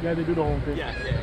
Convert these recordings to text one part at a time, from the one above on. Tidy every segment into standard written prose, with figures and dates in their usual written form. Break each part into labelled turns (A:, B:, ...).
A: Yeah, they do the whole thing.
B: Yeah, yeah.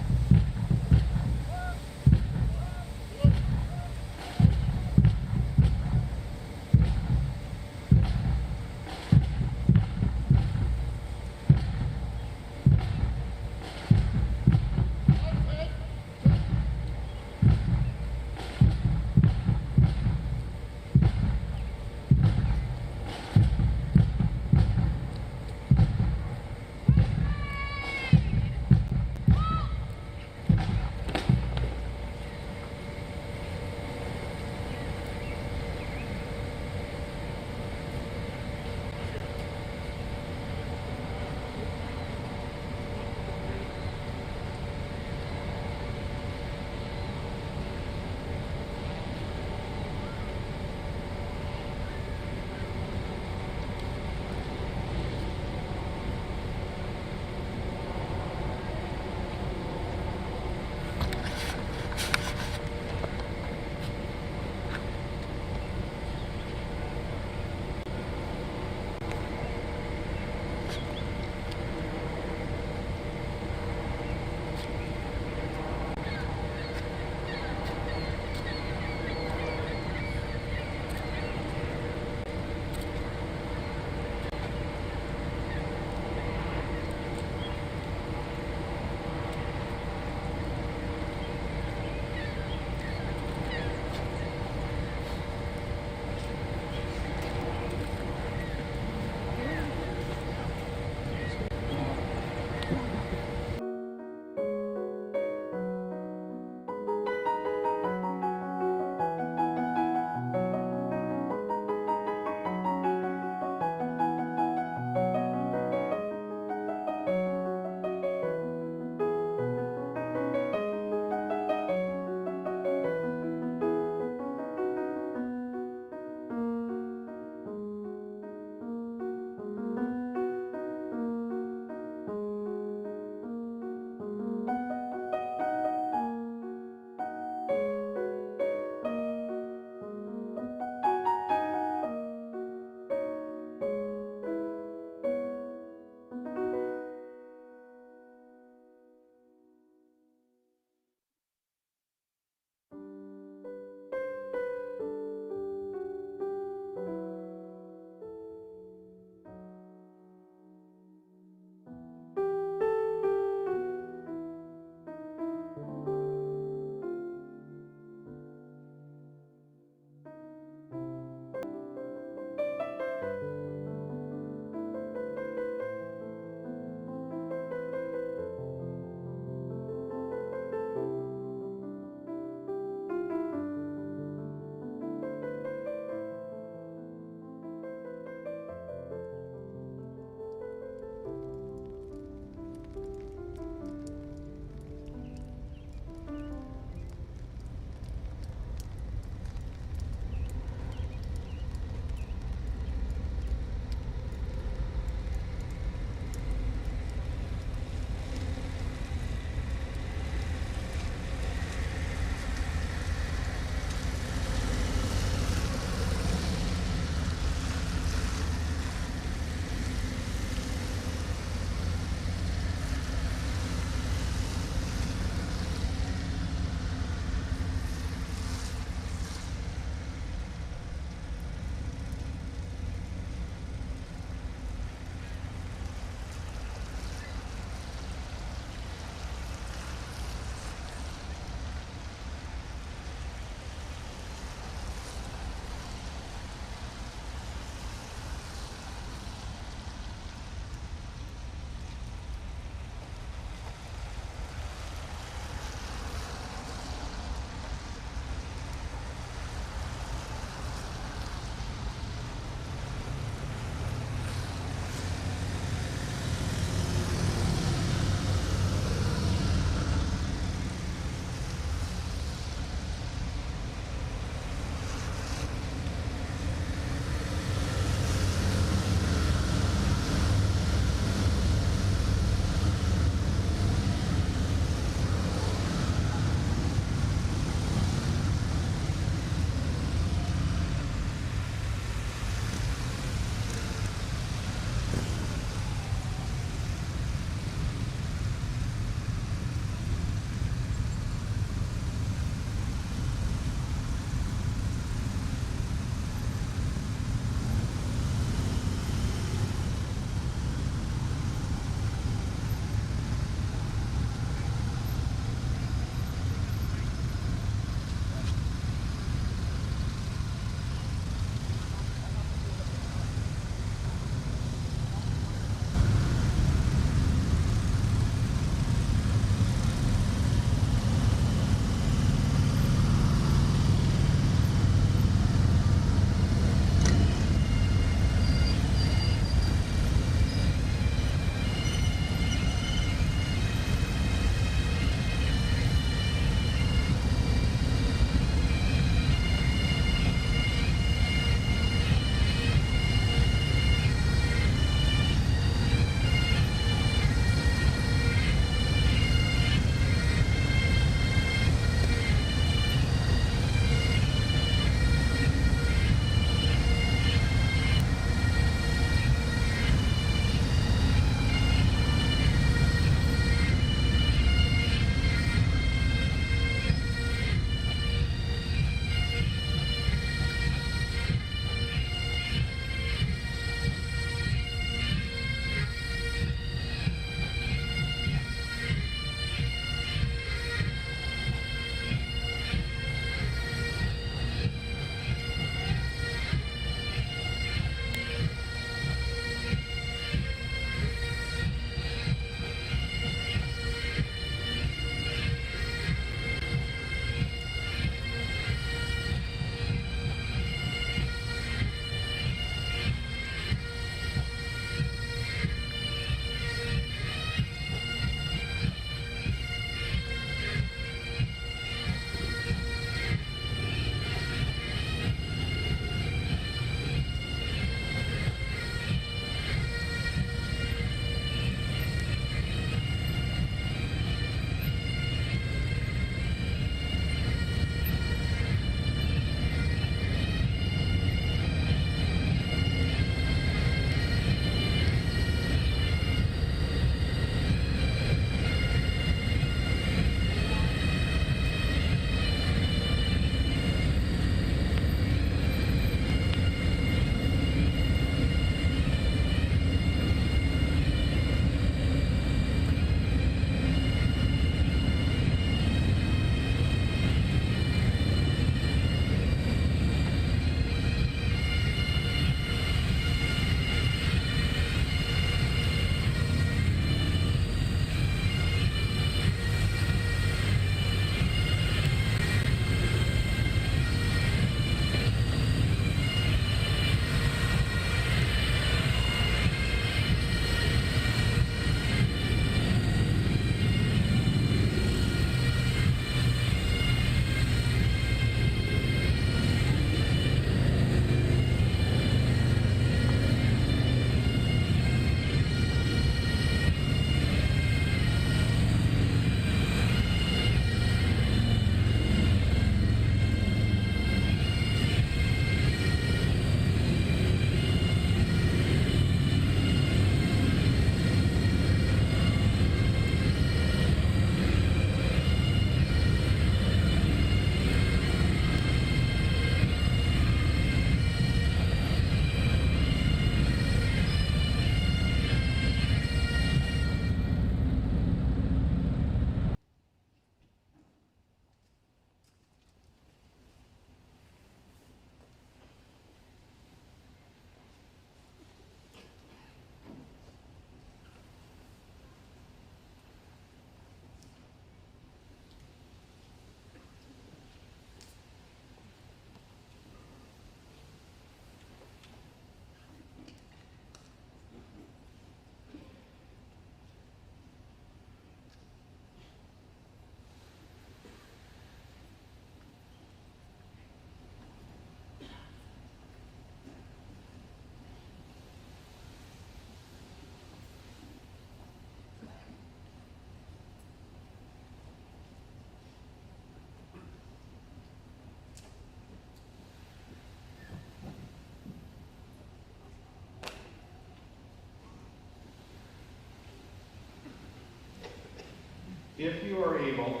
A: If you are able,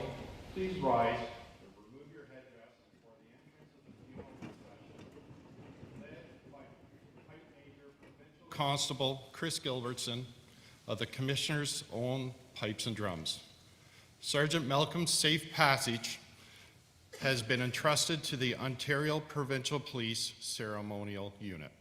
A: please rise and remove your headdress before the entrance of the funeral procession, led by Pipe Major Provincial Constable Chris Gilbertson of the Commissioner's Own Pipes and Drums. Sergeant Malcolm's safe passage has been entrusted to the Ontario Provincial Police Ceremonial Unit.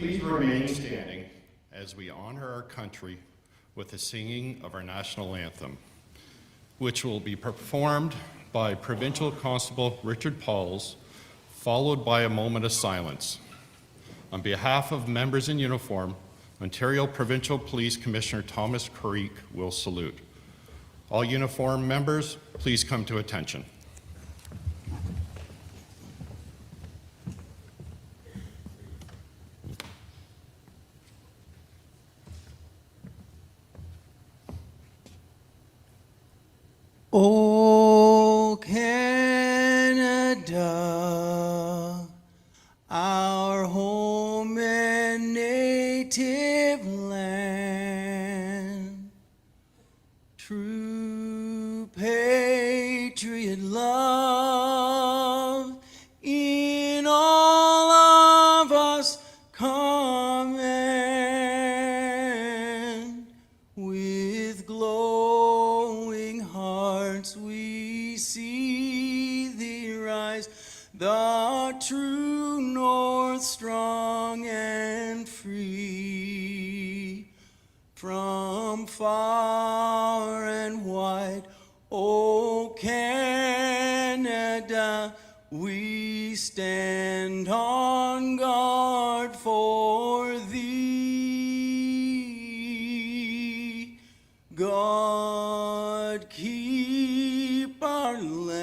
A: Please remain standing as we honor our country with the singing of our national anthem, which will be performed by Provincial Constable Richard Pauls, followed by a moment of silence. On behalf of members in uniform, Ontario Provincial Police Commissioner Thomas Creek will salute. All uniform members, please come to attention.
B: O Canada, our home and native land, true patriot love in all of us command. With glowing hearts we see thee rise, the true north, strong and free. From far and wide, O Canada, we stand on guard for thee. God keep our land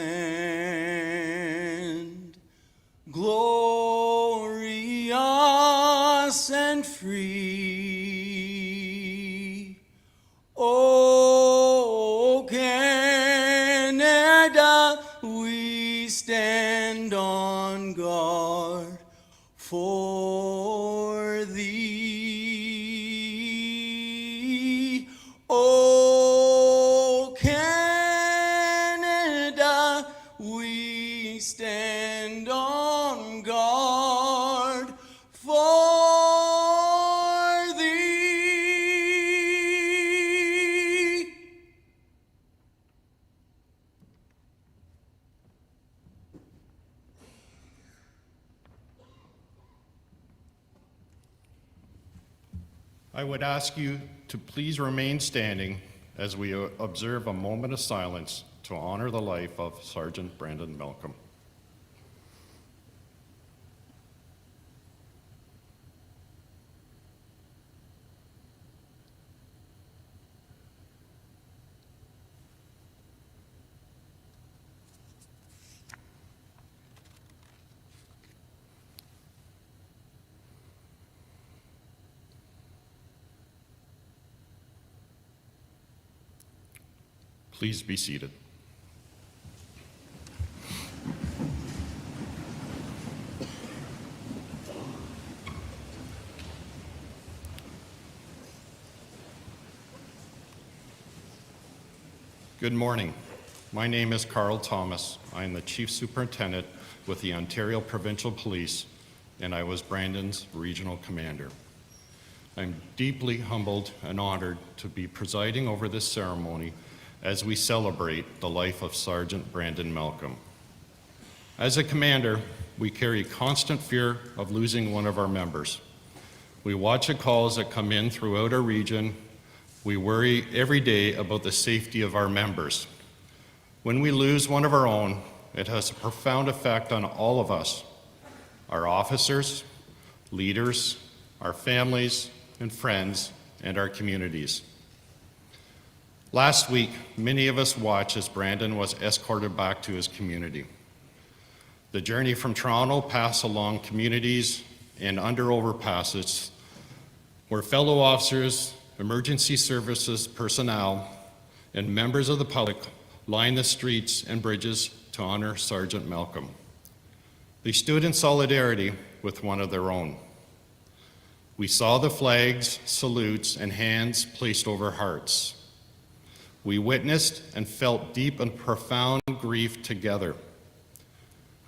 B: glorious and free. O Canada, we stand on guard for thee. O Canada, we stand on guard for thee.
A: I would ask you to please remain standing as we observe a moment of silence to honor the life of Sergeant Brandon Malcolm. Please be seated. Good morning. My name is Carl Thomas. I am the Chief Superintendent with the Ontario Provincial Police, and I was Brandon's Regional Commander. I'm deeply humbled and honored to be presiding over this ceremony as we celebrate the life of Sergeant Brandon Malcolm. As a commander, we carry constant fear of losing one of our members. We watch the calls that come in throughout our region. We worry every day about the safety of our members. When we lose one of our own, it has a profound effect on all of us, our officers, leaders, our families and friends, and our communities. Last week, many of us watched as Brandon was escorted back to his community. The journey from Toronto passed along communities and under overpasses where fellow officers, emergency services personnel, and members of the public lined the streets and bridges to honor Sergeant Malcolm. They stood in solidarity with one of their own. We saw the flags, salutes, and hands placed over hearts. We witnessed and felt deep and profound grief together.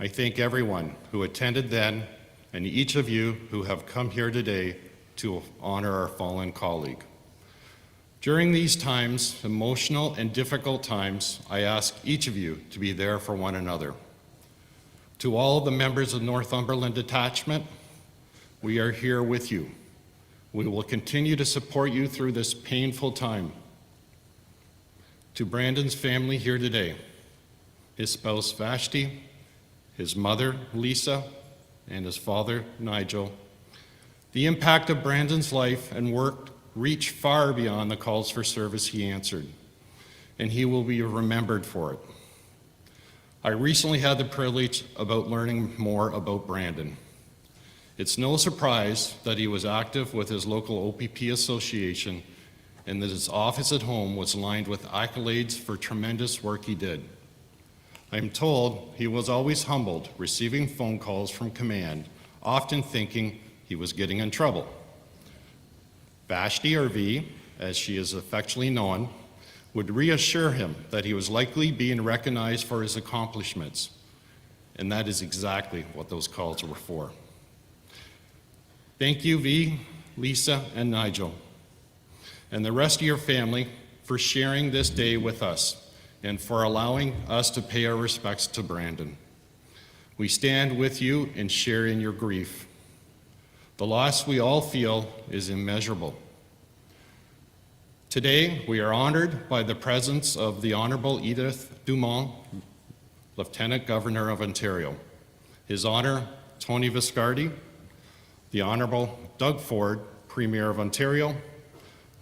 A: I thank everyone who attended then and each of you who have come here today to honor our fallen colleague. During these times, emotional and difficult times, I ask each of you to be there for one another. To all the members of Northumberland Detachment, we are here with you. We will continue to support you through this painful time. To Brandon's family here today, his spouse Vashti, his mother Lisa, and his father Nigel, the impact of Brandon's life and work reached far beyond the calls for service he answered, and he will be remembered for it. I recently had the privilege about learning more about Brandon. It's no surprise that he was active with his local OPP association and that his office at home was lined with accolades for tremendous work he did. I'm told he was always humbled, receiving phone calls from command, often thinking he was getting in trouble. Vashti, or V, as she is affectionately known, would reassure him that he was likely being recognized for his accomplishments, and that is exactly what those calls were for. Thank you, V, Lisa, and Nigel, and the rest of your family for sharing this day with us and for allowing us to pay our respects to Brandon. We stand with you and share in your grief. The loss we all feel is immeasurable. Today, we are honored by the presence of the Honorable Edith Dumont, Lieutenant Governor of Ontario, His Honor Tony Viscardi, the Honorable Doug Ford, Premier of Ontario,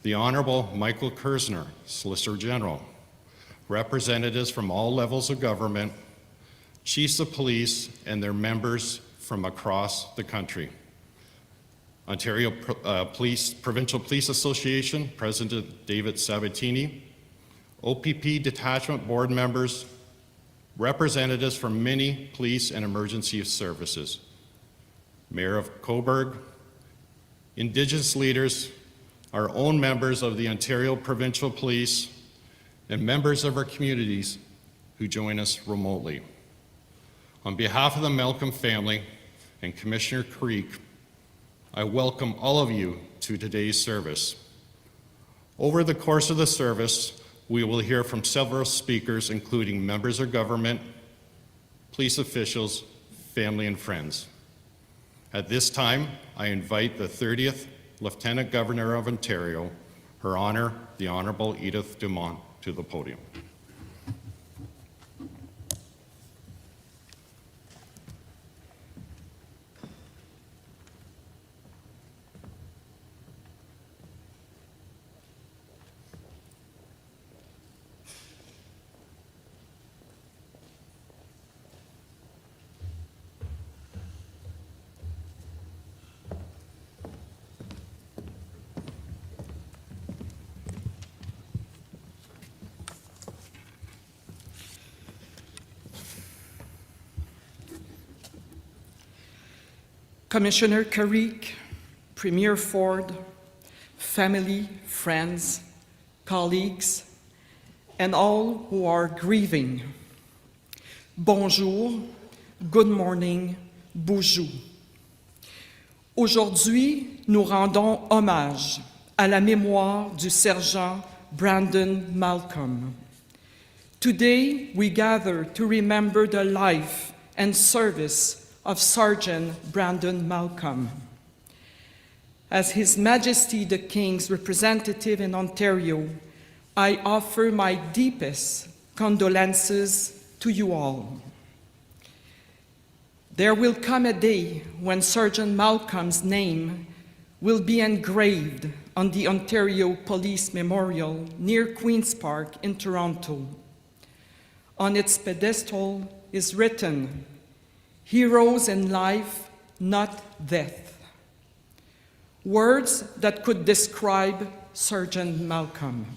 A: the Honorable Michael Kersner, Solicitor General, representatives from all levels of government, chiefs of police, and their members from across the country. Ontario Provincial Police Association, President David Sabatini, OPP Detachment Board members, representatives from many police and emergency services, Mayor of Cobourg, Indigenous leaders, our own members of the Ontario Provincial Police, and members of our communities who join us remotely. On behalf of the Malcolm family and Commissioner Creek, I welcome all of you to today's service. Over the course of the service, we will hear from several speakers, including members of government, police officials, family, and friends. At this time, I invite the 30th Lieutenant Governor of Ontario, Her Honor, the Honorable Edith Dumont, to the podium.
C: Commissioner Carrick, Premier Ford, family, friends, colleagues, and all who are grieving. Bonjour, good morning, bonjour. Aujourd'hui, nous rendons hommage à la mémoire du sergent Brandon Malcolm. Today, we gather to remember the life and service of Sergeant Brandon Malcolm. As His Majesty the King's representative in Ontario, I offer my deepest condolences to you all. There will come a day when Sergeant Malcolm's name will be engraved on the Ontario Police Memorial near Queen's Park in Toronto. On its pedestal is written, "Heroes in life, not death." Words that could describe Sergeant Malcolm.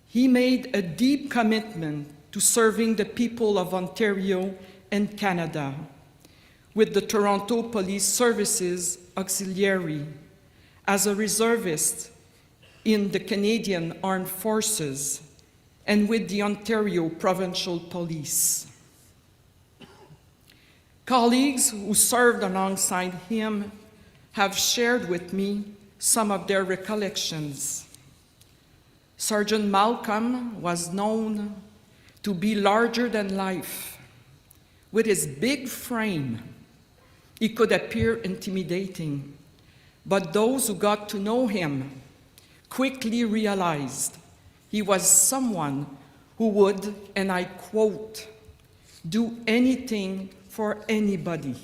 C: He made a deep commitment to serving the people of Ontario and Canada with the Toronto Police Services Auxiliary as a reservist in the Canadian Armed Forces and with the Ontario Provincial Police. Colleagues who served alongside him have shared with me some of their recollections. Sergeant Malcolm was known to be larger than life, with his big frame He could appear intimidating, but those who got to know him quickly realized he was someone who would, and I quote, do anything for anybody.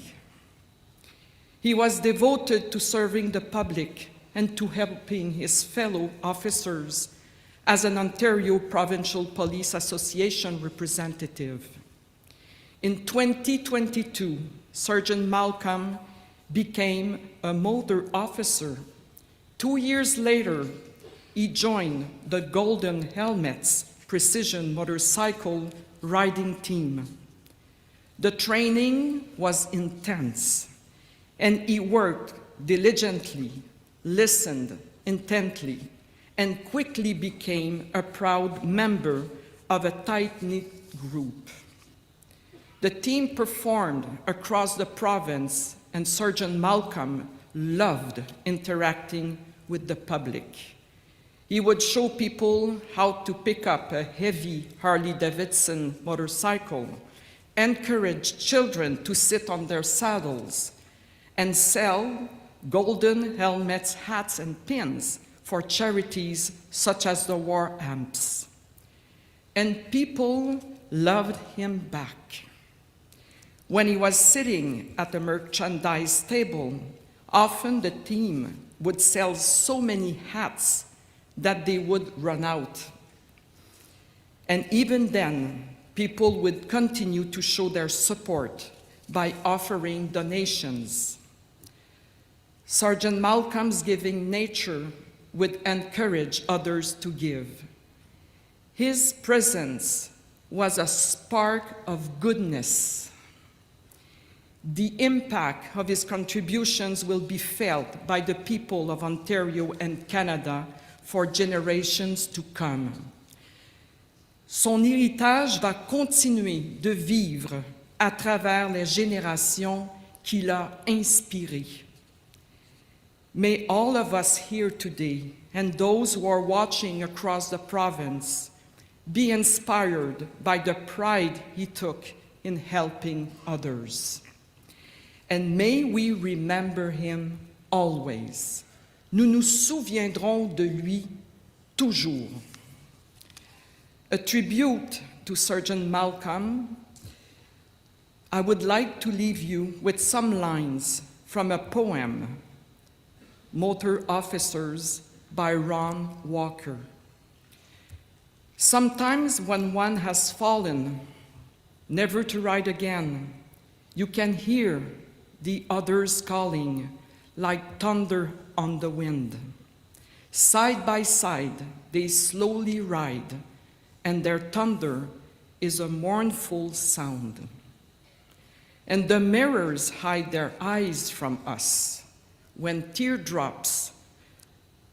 C: He was devoted to serving the public and to helping his fellow officers as an Ontario Provincial Police Association representative. In 2022, Sergeant Malcolm became a motor officer. 2 years later, he joined the Golden Helmets Precision Motorcycle Riding Team. The training was intense, and he worked diligently, listened intently, and quickly became a proud member of a tight-knit group. The team performed across the province, and Sergeant Malcolm loved interacting with the public. He would show people how to pick up a heavy Harley-Davidson motorcycle, encourage children to sit on their saddles, and sell golden helmets, hats, and pins for charities such as the War Amps. And people loved him back. When he was sitting at the merchandise table, often the team would sell so many hats that they would run out. And even then, people would continue to show their support by offering donations. Sergeant Malcolm's giving nature would encourage others to give. His presence was a spark of goodness. The impact of his contributions will be felt by the people of Ontario and Canada for generations to come. Son héritage va continuer de vivre à travers les générations qu'il a inspirées. May all of us here today, and those who are watching across the province, be inspired by the pride he took in helping others. And may we remember him always. Nous nous souviendrons de lui toujours. A tribute to Sergeant Malcolm, I would like to leave you with some lines from a poem, Motor Officers by Ron Walker. Sometimes when one has fallen, never to ride again, you can hear the others calling like thunder on the wind. Side by side, they slowly ride, and their thunder is a mournful sound. And the mirrors hide their eyes from us when teardrops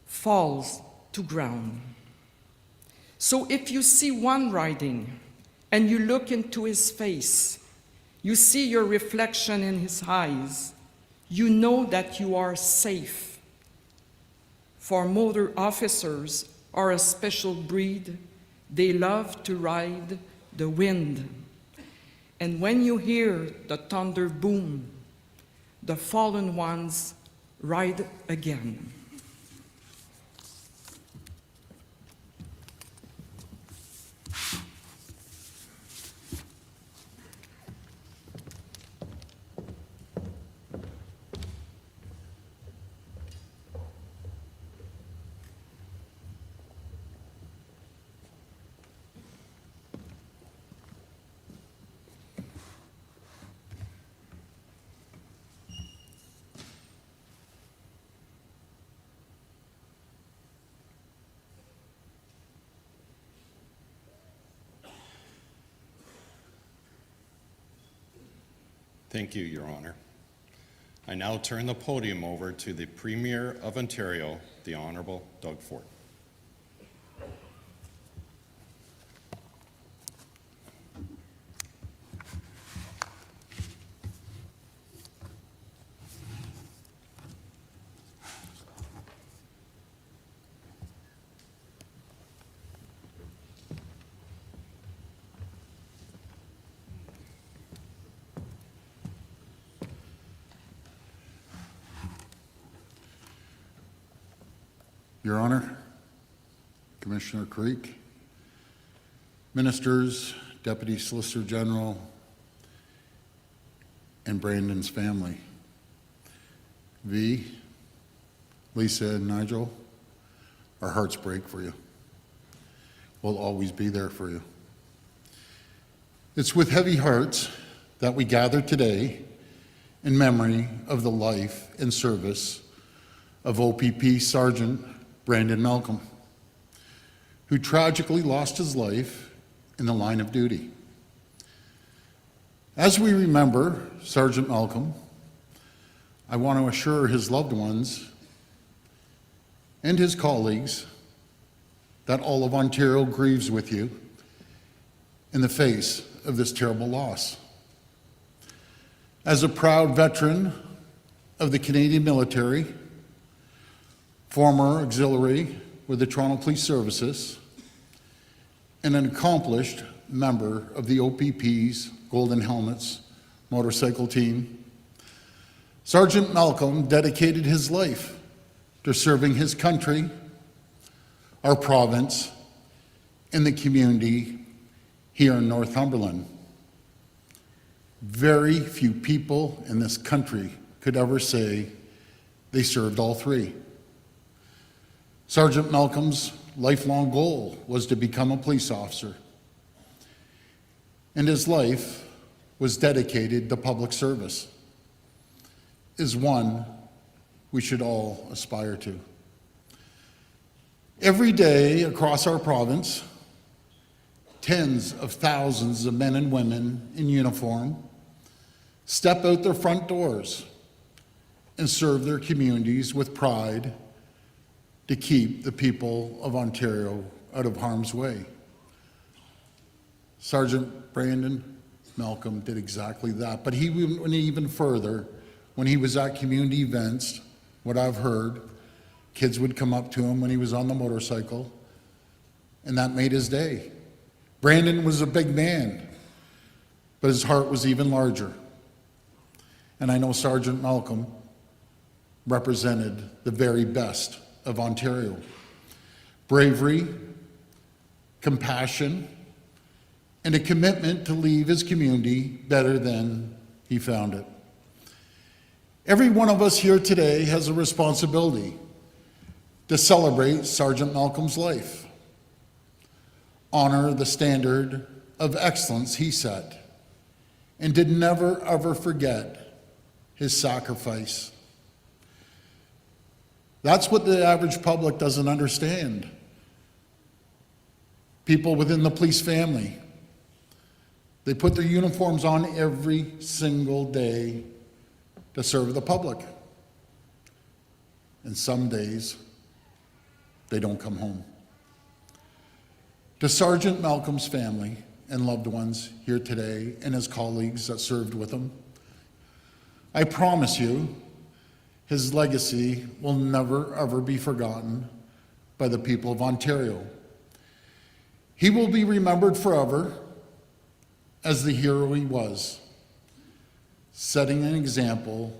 C: falls to ground. So if you see one riding and you look into his face, you see your reflection in his eyes, you know that you are safe. For motor officers are a special breed. They love to ride the wind. And when you hear the thunder boom, the fallen ones ride again.
A: Thank you, Your Honor. I now turn the podium over to the Premier of Ontario, the Honourable Doug Ford.
D: Your Honor, Commissioner Creek, Ministers, Deputy Solicitor General, and Brandon's family. V, Lisa, and Nigel, our hearts break for you. We'll always be there for you. It's with heavy hearts that we gather today in memory of the life and service of OPP Sgt. Brandon Malcolm, who tragically lost his life in the line of duty. As we remember Sergeant Malcolm, I want to assure his loved ones and his colleagues that all of Ontario grieves with you in the face of this terrible loss. As a proud veteran of the Canadian military, former auxiliary with the Toronto Police Services, and an accomplished member of the OPP's Golden Helmets motorcycle team, Sergeant Malcolm dedicated his life to serving his country, our province, and the community here in Northumberland. Very few people in this country could ever say they served all three. Sergeant Malcolm's lifelong goal was to become a police officer, and his life was dedicated to public service, is one we should all aspire to. Every day across our province, tens of thousands of men and women in uniform step out their front doors and serve their communities with pride to keep the people of Ontario out of harm's way. Sergeant Brandon Malcolm did exactly that, but he went even further. When he was at community events, what I've heard, kids would come up to him when he was on the motorcycle, and that made his day. Brandon was a big man, but his heart was even larger. And I know Sergeant Malcolm represented the very best of Ontario. Bravery, compassion, and a commitment to leave his community better than he found it. Every one of us here today has a responsibility to celebrate Sergeant Malcolm's life, honor the standard of excellence he set, and did never ever forget his sacrifice. That's what the average public doesn't understand. People within the police family, they put their uniforms on every single day to serve the public. And some days, they don't come home. To Sergeant Malcolm's family and loved ones here today and his colleagues that served with him, I promise you, his legacy will never ever be forgotten by the people of Ontario. He will be remembered forever as the hero he was, setting an example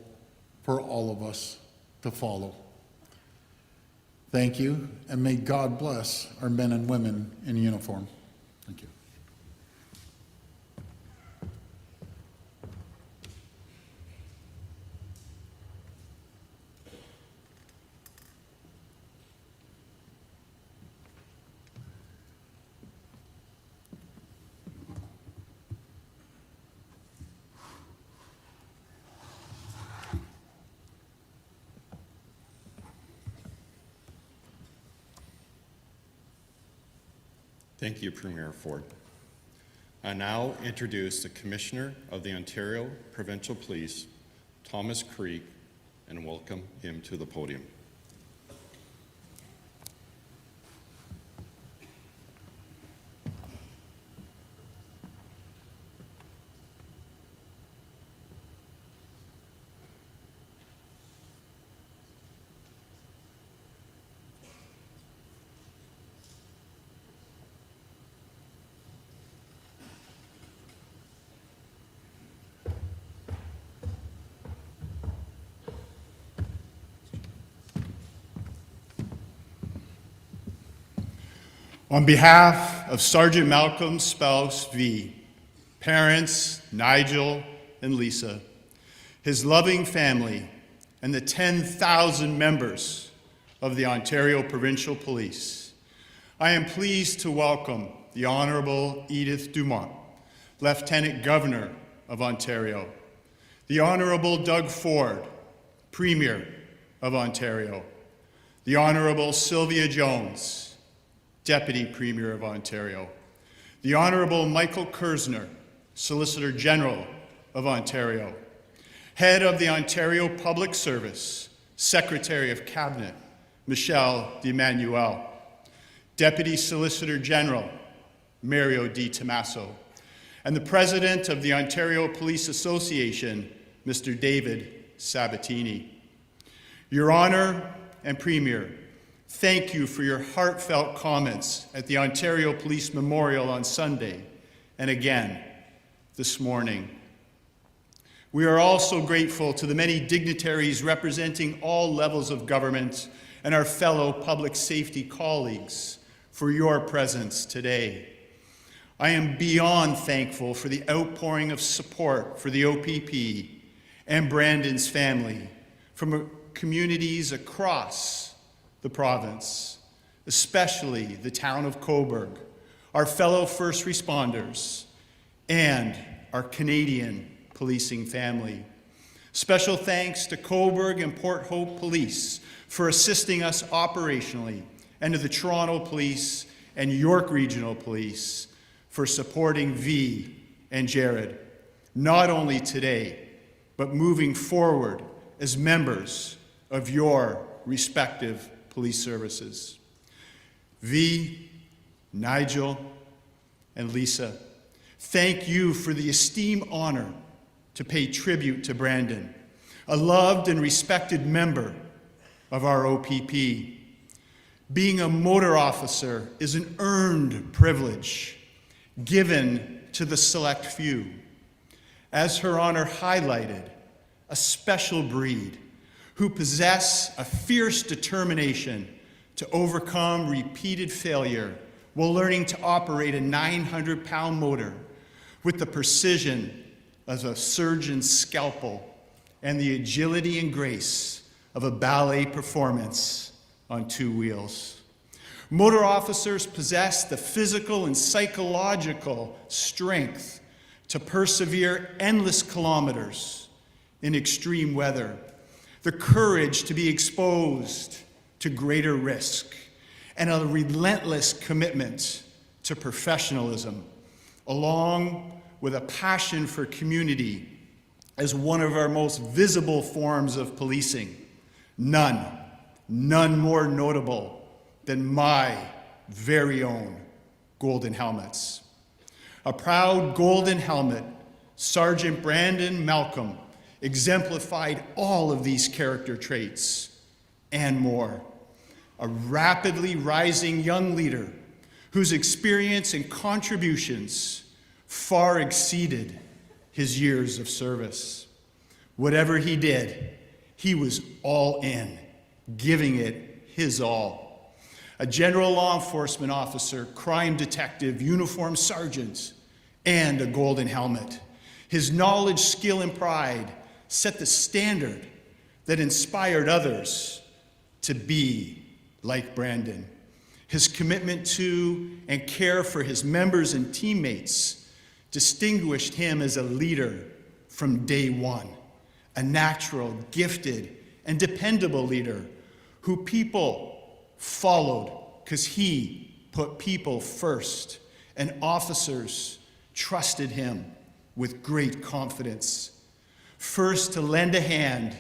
D: for all of us to follow. Thank you, and may God bless our men and women in uniform. Thank you.
A: Thank you, Premier Ford. I now introduce the Commissioner of the Ontario Provincial Police, Thomas Creek, and welcome him to the podium.
E: On behalf of Sergeant Malcolm's spouse, V, parents, Nigel and Lisa, his loving family, and the 10,000 members of the Ontario Provincial Police, I am pleased to welcome the Honourable Edith Dumont, Lieutenant Governor of Ontario, the Honourable Doug Ford, Premier of Ontario, the Honourable Sylvia Jones, Deputy Premier of Ontario, the Honourable Michael Kersner, Solicitor General of Ontario, Head of the Ontario Public Service, Secretary of Cabinet, Michelle DiManuel, Deputy Solicitor General, Mario Di Tommaso, and the President of the Ontario Police Association, Mr. David Sabatini. Your Honour and Premier, thank you for your heartfelt comments at the Ontario Police Memorial on Sunday, and again this morning. We are also grateful to the many dignitaries representing all levels of government and our fellow public safety colleagues for your presence today. I am beyond thankful for the outpouring of support for the OPP and Brandon's family from communities across the province, especially the town of Cobourg, our fellow first responders, and our Canadian policing family. Special thanks to Cobourg and Port Hope Police for assisting us operationally, and to the Toronto Police and York Regional Police for supporting V and Jared, not only today, but moving forward as members of your respective police services. V, Nigel, and Lisa, thank you for the esteemed honor to pay tribute to Brandon, a loved and respected member of our OPP. Being a motor officer is an earned privilege given to the select few. As Her Honor highlighted, a special breed who possess a fierce determination to overcome repeated failure while learning to operate a 900-pound motor with the precision of a surgeon's scalpel and the agility and grace of a ballet performance on two wheels. Motor officers possess the physical and psychological strength to persevere endless kilometers in extreme weather, the courage to be exposed to greater risk, and a relentless commitment to professionalism, along with a passion for community as one of our most visible forms of policing. None more notable than my very own golden helmets. A proud golden helmet, Sergeant Brandon Malcolm exemplified all of these character traits and more. A rapidly rising young leader whose experience and contributions far exceeded his years of service. Whatever he did, he was all in, giving it his all. A general law enforcement officer, crime detective, uniformed sergeant, and a golden helmet. His knowledge, skill, and pride set the standard that inspired others to be like Brandon. His commitment to and care for his members and teammates distinguished him as a leader from day one, a natural, gifted, and dependable leader who people followed because he put people first, and officers trusted him with great confidence. First to lend a hand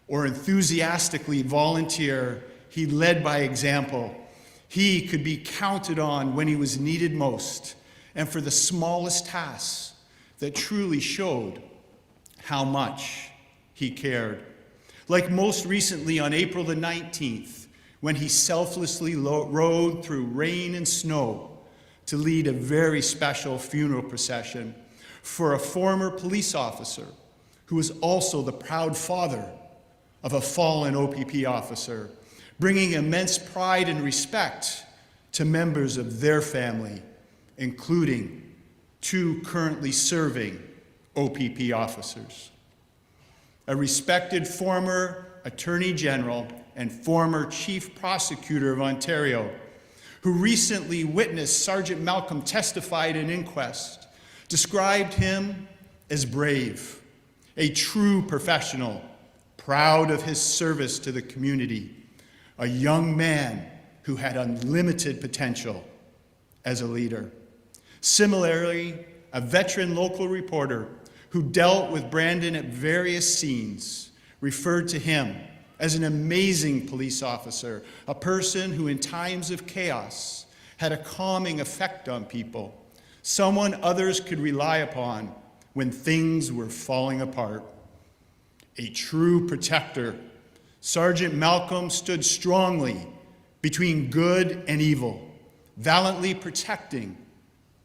E: or enthusiastically volunteer, he led by example. He could be counted on when he was needed most, and for the smallest tasks that truly showed how much he cared. Like most recently on April the 19th, when he selflessly rode through rain and snow to lead a very special funeral procession for a former police officer who was also the proud father of a fallen OPP officer, bringing immense pride and respect to members of their family, including 2 currently serving OPP officers. A respected former Attorney General and former Chief Prosecutor of Ontario, who recently witnessed Sergeant Malcolm testify at an inquest, described him as brave, a true professional, proud of his service to the community, a young man who had unlimited potential as a leader. Similarly, a veteran local reporter who dealt with Brandon at various scenes referred to him as an amazing police officer, a person who in times of chaos had a calming effect on people, someone others could rely upon when things were falling apart. A true protector, Sergeant Malcolm stood strongly between good and evil, valiantly protecting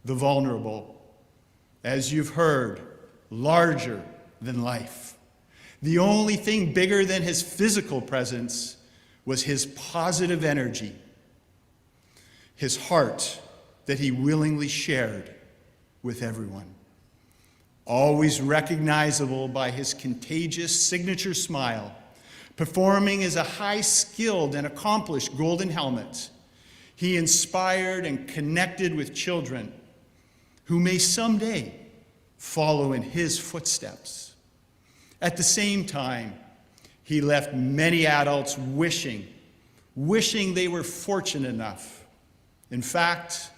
E: the vulnerable. As you've heard, larger than life. The only thing bigger than his physical presence was his positive energy, his heart that he willingly shared with everyone. Always recognizable by his contagious signature smile, performing as a high-skilled and accomplished Golden Helmet, he inspired and connected with children who may someday follow in his footsteps. At the same time, he left many adults wishing they were fortunate enough, in fact,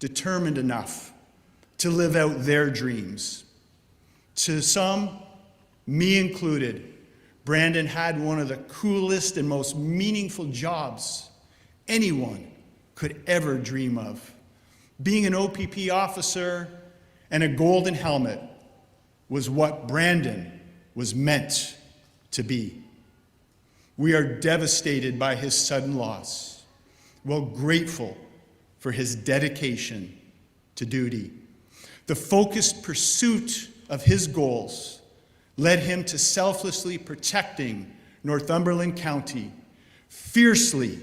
E: determined enough to live out their dreams. To some, me included, Brandon had one of the coolest and most meaningful jobs anyone could ever dream of. Being an OPP officer and a Golden Helmet was what Brandon was meant to be. We are devastated by his sudden loss, while grateful for his dedication to duty. The focused pursuit of his goals led him to selflessly protecting Northumberland County, fiercely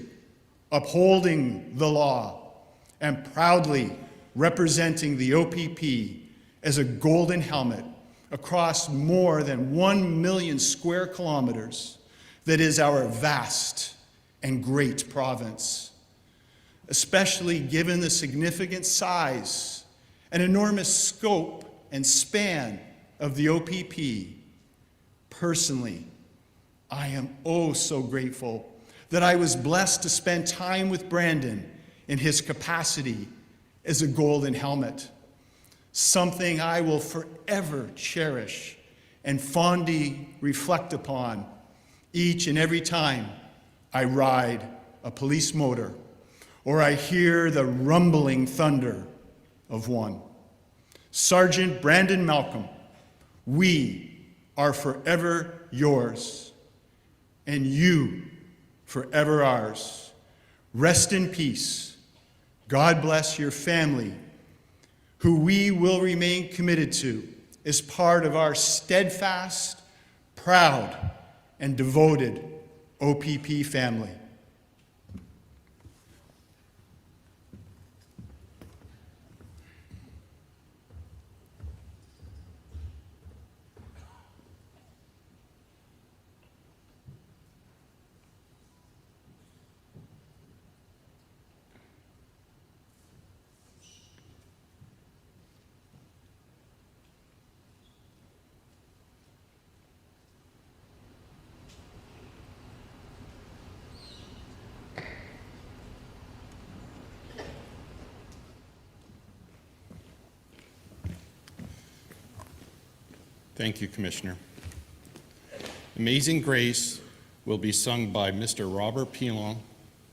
E: upholding the law, and proudly representing the OPP as a Golden Helmet across more than 1 million square kilometers that is our vast and great province. Especially given the significant size and enormous scope and span of the OPP, personally, I am oh so grateful that I was blessed to spend time with Brandon in his capacity as a Golden Helmet, something I will forever cherish and fondly reflect upon each and every time I ride a police motor or I hear the rumbling thunder of one. Sergeant Brandon Malcolm, we are forever yours, and you forever ours. Rest in peace. God bless your family, who we will remain committed to as part of our steadfast, proud, and devoted OPP family.
A: Thank you, Commissioner. Amazing Grace will be sung by Mr. Robert Pilon,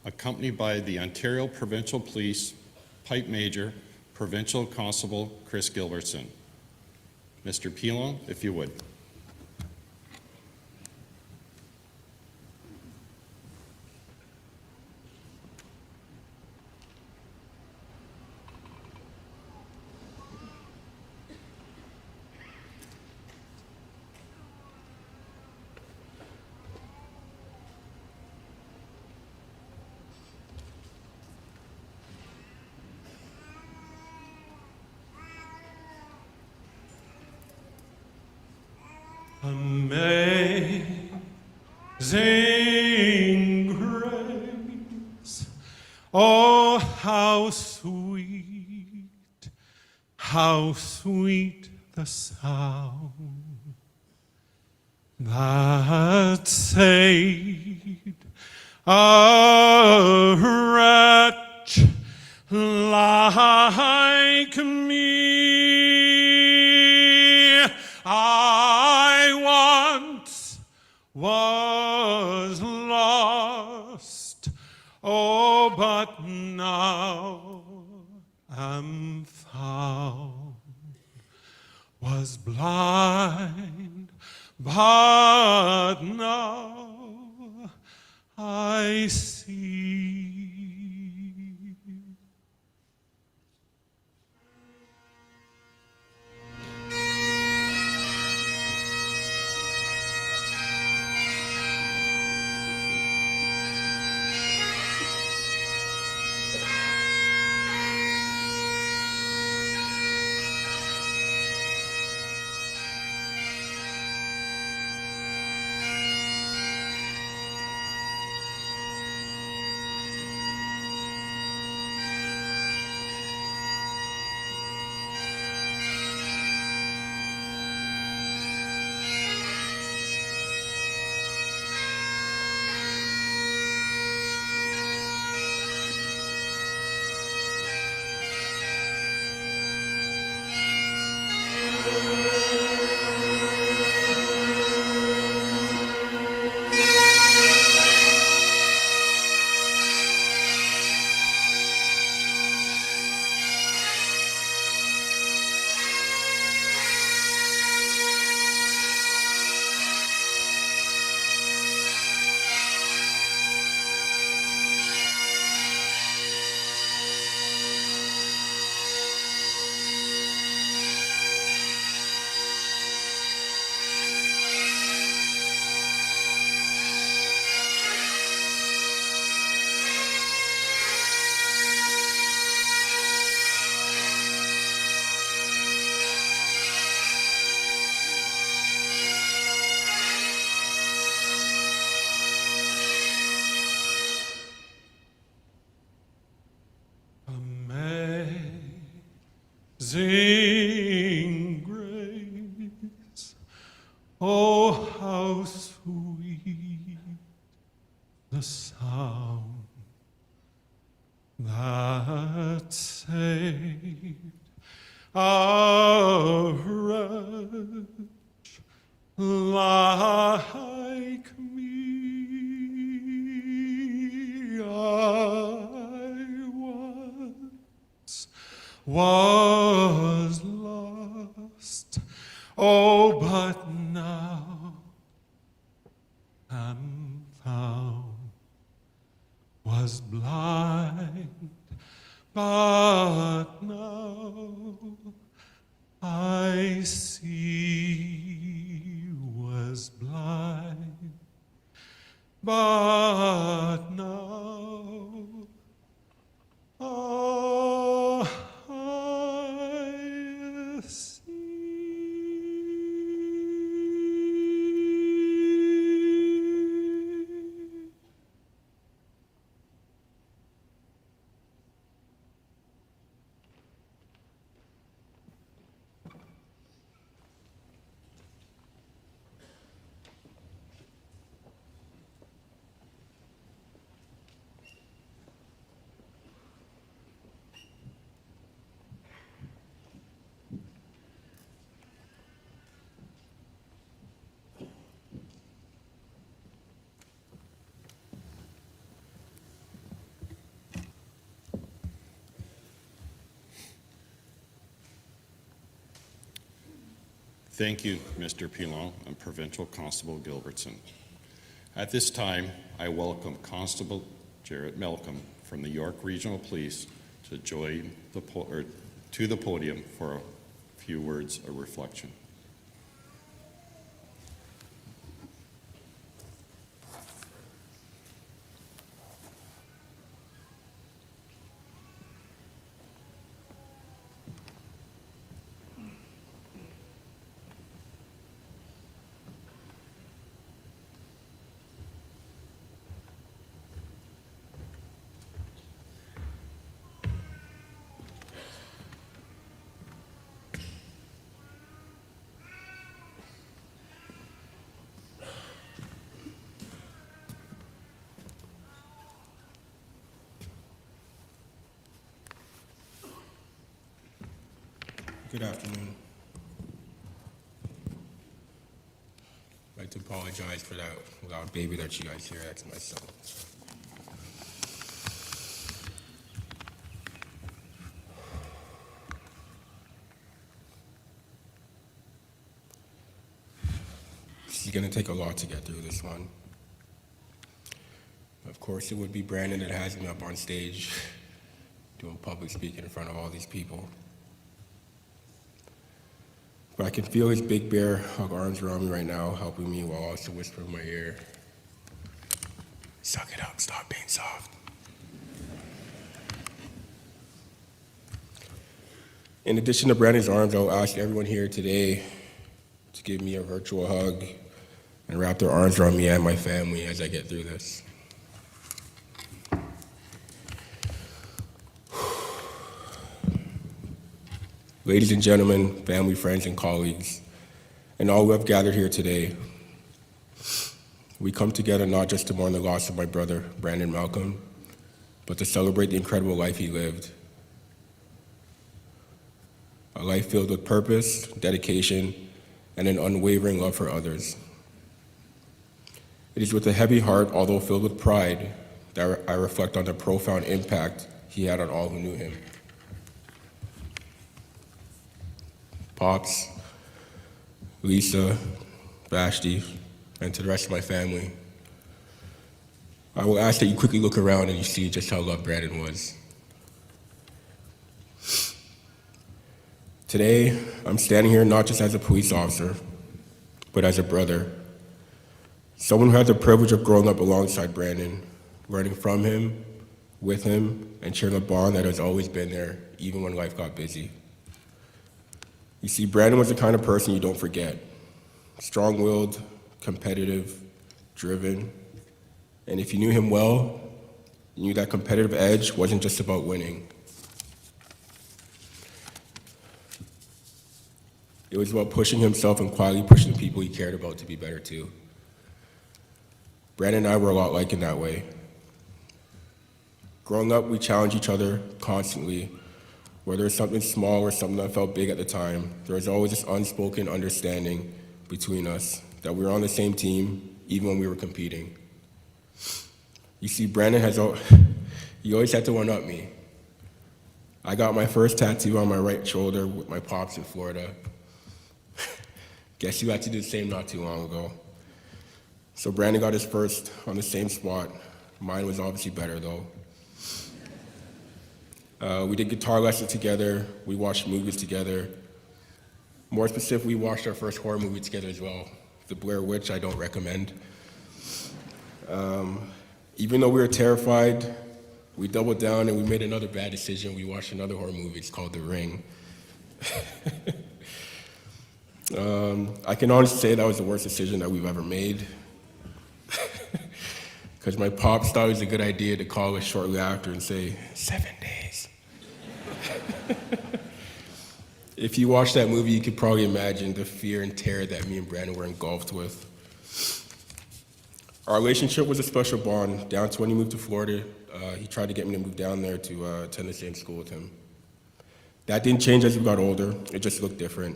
A: accompanied by the Ontario Provincial Police Pipe Major, Provincial Constable Chris Gilbertson. Mr. Pilon, if you would.
B: Amazing grace, oh, how sweet the sound that saved a wretch like me. I once was lost, oh, but now am found. Was blind, but now I see. Amazing grace, oh, how sweet the sound that saved a wretch like me. I was lost, oh, but now am found. Was blind, but now I see. Was blind, but now I see.
A: Thank you, Mr. Pilon and Provincial Constable Gilbertson. At this time, I welcome Constable Jarrett Malcolm from the York Regional Police to join the podium for a few words of reflection.
F: Good afternoon. I'd like to apologize for that loud baby that you guys hear. That's my son. It's going to take a lot to get through this one. Of course, it would be Brandon that has me up on stage doing public speaking in front of all these people. But I can feel his big bear hug arms around me right now, helping me while also whispering in my ear, "Suck it up, stop being soft." In addition to Brandon's arms, I will ask everyone here today to give me a virtual hug and wrap their arms around me and my family as I get through this. Ladies and gentlemen, family, friends, and colleagues, and all who have gathered here today, we come together not just to mourn the loss of my brother, Brandon Malcolm, but to celebrate the incredible life he lived. A life filled with purpose, dedication, and an unwavering love for others. It is with a heavy heart, although filled with pride, that I reflect on the profound impact he had on all who knew him. Pops, Lisa, Vashti, and to the rest of my family, I will ask that you quickly look around and you see just how loved Brandon was. Today, I'm standing here not just as a police officer, but as a brother, someone who had the privilege of growing up alongside Brandon, learning from him, with him, and sharing a bond that has always been there, even when life got busy. You see, Brandon was the kind of person you don't forget. Strong-willed, competitive, driven, and if you knew him well, you knew that competitive edge wasn't just about winning. It was about pushing himself and quietly pushing the people he cared about to be better too. Brandon and I were a lot alike in that way. Growing up, we challenged each other constantly. Whether it's something small or something that felt big at the time, there was always this unspoken understanding between us that we were on the same team, even when we were competing. You see, Brandon he always had to one-up me. I got my first tattoo on my right shoulder with my pops in Florida. Guess you had to do the same not too long ago. So Brandon got his first on the same spot. Mine was obviously better though. We did guitar lessons together, we watched movies together. More specifically, we watched our first horror movie together as well, The Blair Witch. I don't recommend. Even though we were terrified, we doubled down and we made another bad decision. We watched another horror movie, it's called The Ring. I can honestly say that was the worst decision that we've ever made. Because my pops thought it was a good idea to call us shortly after and say, 7 days. If you watch that movie, you could probably imagine the fear and terror that me and Brandon were engulfed with. Our relationship was a special bond. Down to when he moved to Florida, he tried to get me to move down there to attend the same school with him. That didn't change as we got older, it just looked different.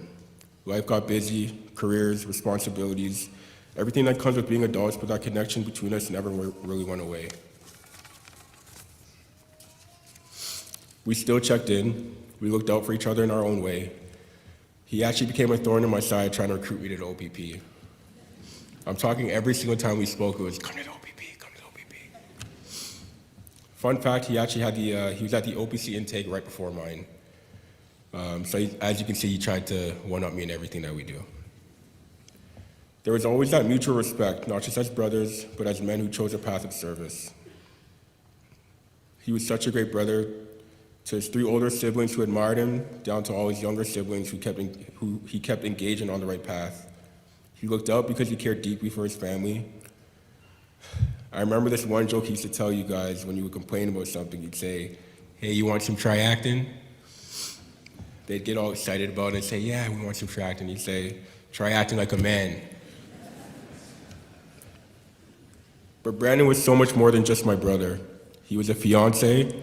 F: Life got busy, careers, responsibilities, everything that comes with being adults, but that connection between us never really went away. We still checked in, we looked out for each other in our own way. He actually became a thorn in my side trying to recruit me to the OPP. I'm talking every single time we spoke, it was, come to the OPP, come to the OPP. Fun fact, he actually had he was at the OPC intake right before mine. As you can see, he tried to one-up me in everything that we do. There was always that mutual respect, not just as brothers, but as men who chose a path of service. He was such a great brother to his 3 older siblings who admired him, down to all his younger siblings who he kept engaging on the right path. He looked out because he cared deeply for his family. I remember this one joke he used to tell you guys when you would complain about something. He'd say, hey, you want some try-acting? They'd get all excited about it and say, yeah, we want some try-acting. He'd say, try acting like a man. But Brandon was so much more than just my brother. He was a fiance,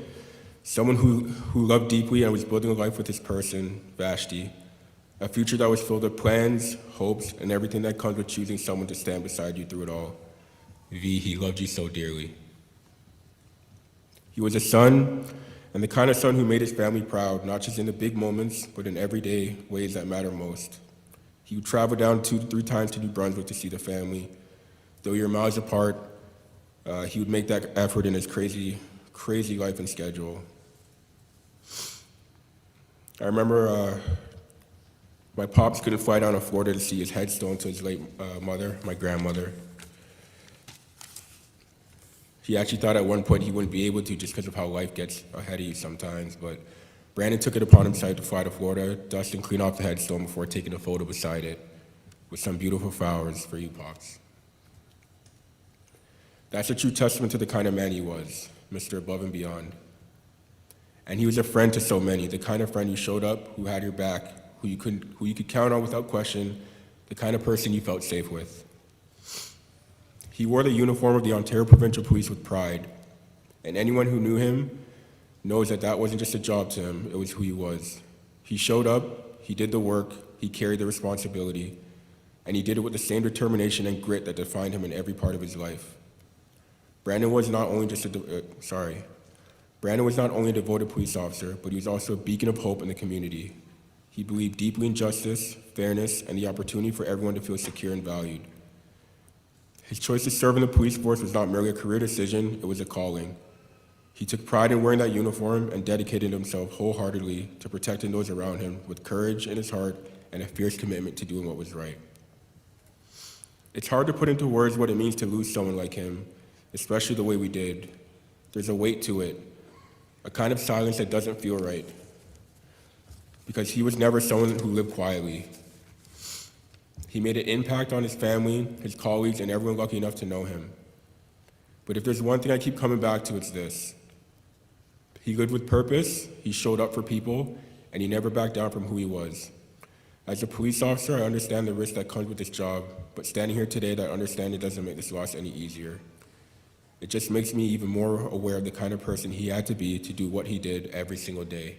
F: someone who loved deeply and was building a life with this person, Vashti, a future that was filled with plans, hopes, and everything that comes with choosing someone to stand beside you through it all. V, he loved you so dearly. He was a son, and the kind of son who made his family proud, not just in the big moments, but in everyday ways that matter most. He would travel down 2 to 3 times to New Brunswick to see the family. Though you're miles apart, he would make that effort in his crazy life and schedule. I remember my pops couldn't fly down to Florida to see his headstone to his late mother, my grandmother. He actually thought at one point he wouldn't be able to just because of how life gets ahead of you sometimes, but Brandon took it upon himself to fly to Florida, dust and clean off the headstone before taking a photo beside it with some beautiful flowers for you, Pops. That's a true testament to the kind of man he was, Mr. Above and Beyond. And he was a friend to so many, the kind of friend who showed up, who had your back, who you could count on without question, the kind of person you felt safe with. He wore the uniform of the Ontario Provincial Police with pride, and anyone who knew him knows that that wasn't just a job to him, it was who he was. He showed up, he did the work, he carried the responsibility, and he did it with the same determination and grit that defined him in every part of his life. Brandon was not only a devoted police officer, but he was also a beacon of hope in the community. He believed deeply in justice, fairness, and the opportunity for everyone to feel secure and valued. His choice to serve in the police force was not merely a career decision, it was a calling. He took pride in wearing that uniform and dedicated himself wholeheartedly to protecting those around him with courage in his heart and a fierce commitment to doing what was right. It's hard to put into words what it means to lose someone like him, especially the way we did. There's a weight to it, a kind of silence that doesn't feel right, because he was never someone who lived quietly. He made an impact on his family, his colleagues, and everyone lucky enough to know him. But if there's one thing I keep coming back to, it's this. He lived with purpose, he showed up for people, and he never backed down from who he was. As a police officer, I understand the risk that comes with this job, but standing here today, that understanding doesn't make this loss any easier. It just makes me even more aware of the kind of person he had to be to do what he did every single day.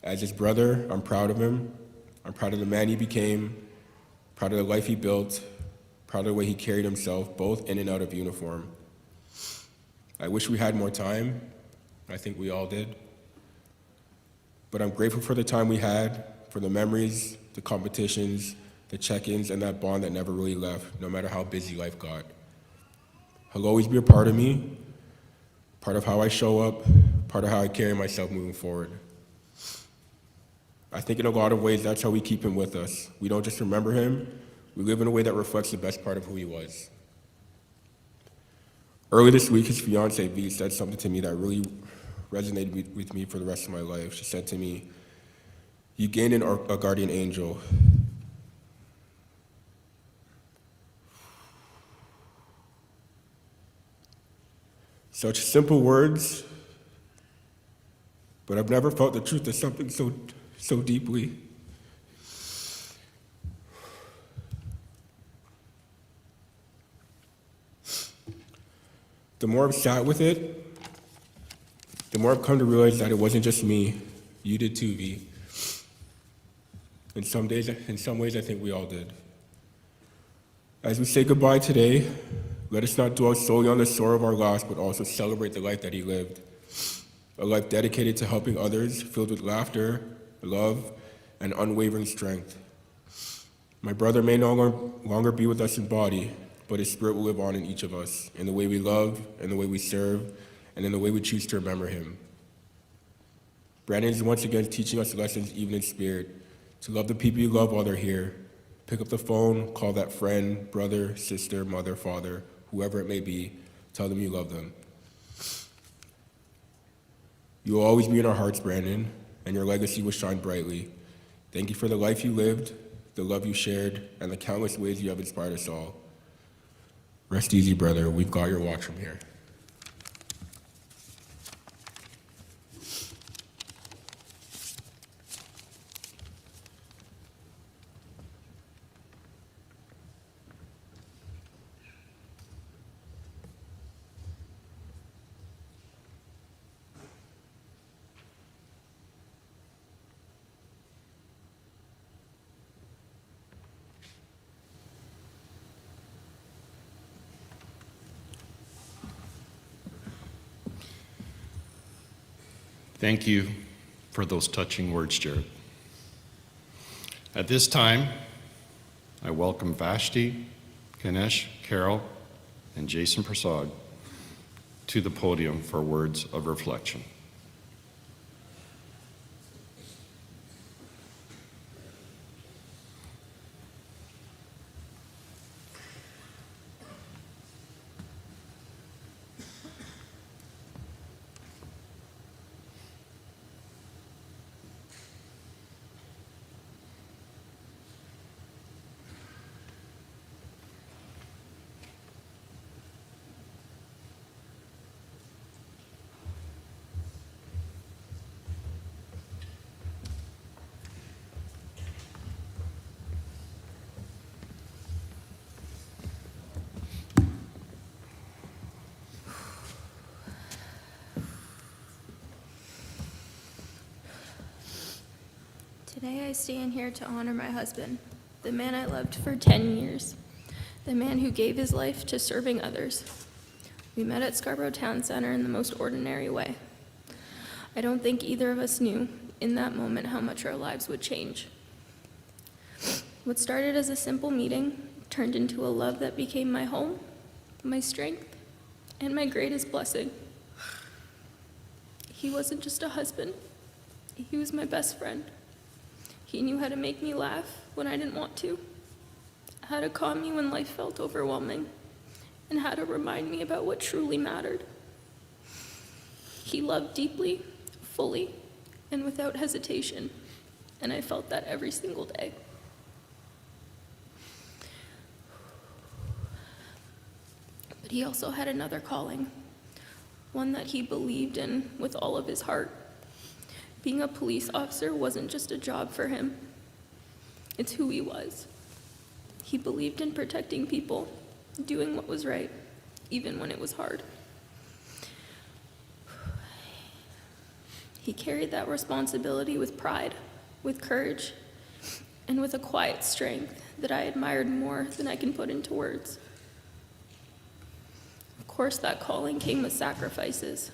F: As his brother, I'm proud of him. I'm proud of the man he became, proud of the life he built, proud of the way he carried himself, both in and out of uniform. I wish we had more time. I think we all did. But I'm grateful for the time we had, for the memories, the competitions, the check-ins, and that bond that never really left, no matter how busy life got. He'll always be a part of me, part of how I show up, part of how I carry myself moving forward. I think in a lot of ways, that's how we keep him with us. We don't just remember him, we live in a way that reflects the best part of who he was. Early this week, his fiancée, V, said something to me that really resonated with me for the rest of my life. She said to me, "You gained a guardian angel." Such simple words, but I've never felt the truth of something so deeply. The more I've sat with it, the more I've come to realize that it wasn't just me. You did too, V. In some ways, I think we all did. As we say goodbye today, let us not dwell solely on the sorrow of our loss, but also celebrate the life that he lived. A life dedicated to helping others, filled with laughter, love, and unwavering strength. My brother may no longer be with us in body, but his spirit will live on in each of us, in the way we love, in the way we serve, and in the way we choose to remember him. Brandon is once again teaching us lessons even in spirit, to love the people you love while they're here. Pick up the phone, call that friend, brother, sister, mother, father, whoever it may be, tell them you love them. You will always be in our hearts, Brandon, and your legacy will shine brightly. Thank you for the life you lived, the love you shared, and the countless ways you have inspired us all. Rest easy, brother. We've got your watch from here.
A: Thank you for those touching words, Jared. At this time, I welcome Vashti, Ganesh, Carol, and Jason Persaud to the podium for words of reflection.
G: Today I stand here to honor my husband, the man I loved for 10 years, the man who gave his life to serving others. We met at Scarborough Town Center in the most ordinary way. I don't think either of us knew in that moment how much our lives would change. What started as a simple meeting turned into a love that became my home, my strength, and my greatest blessing. He wasn't just a husband, he was my best friend. He knew how to make me laugh when I didn't want to, how to calm me when life felt overwhelming, and how to remind me about what truly mattered. He loved deeply, fully, and without hesitation, and I felt that every single day. But he also had another calling, one that he believed in with all of his heart. Being a police officer wasn't just a job for him. It's who he was. He believed in protecting people, doing what was right, even when it was hard. He carried that responsibility with pride, with courage, and with a quiet strength that I admired more than I can put into words. Of course, that calling came with sacrifices.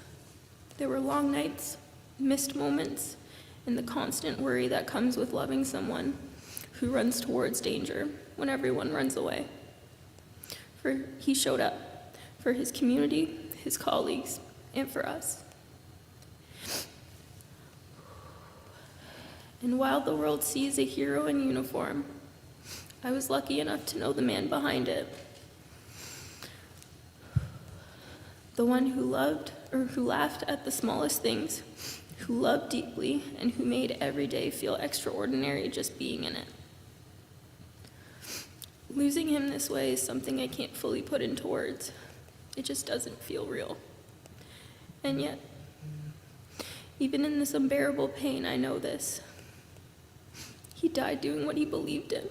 G: There were long nights, missed moments, and the constant worry that comes with loving someone who runs towards danger when everyone runs away. For he showed up for his community, his colleagues, and for us. And while the world sees a hero in uniform, I was lucky enough to know the man behind it. The one who loved or who laughed at the smallest things, who loved deeply, and who made every day feel extraordinary just being in it. Losing him this way is something I can't fully put into words. It just doesn't feel real. And yet, even in this unbearable pain, I know this. He died doing what he believed in.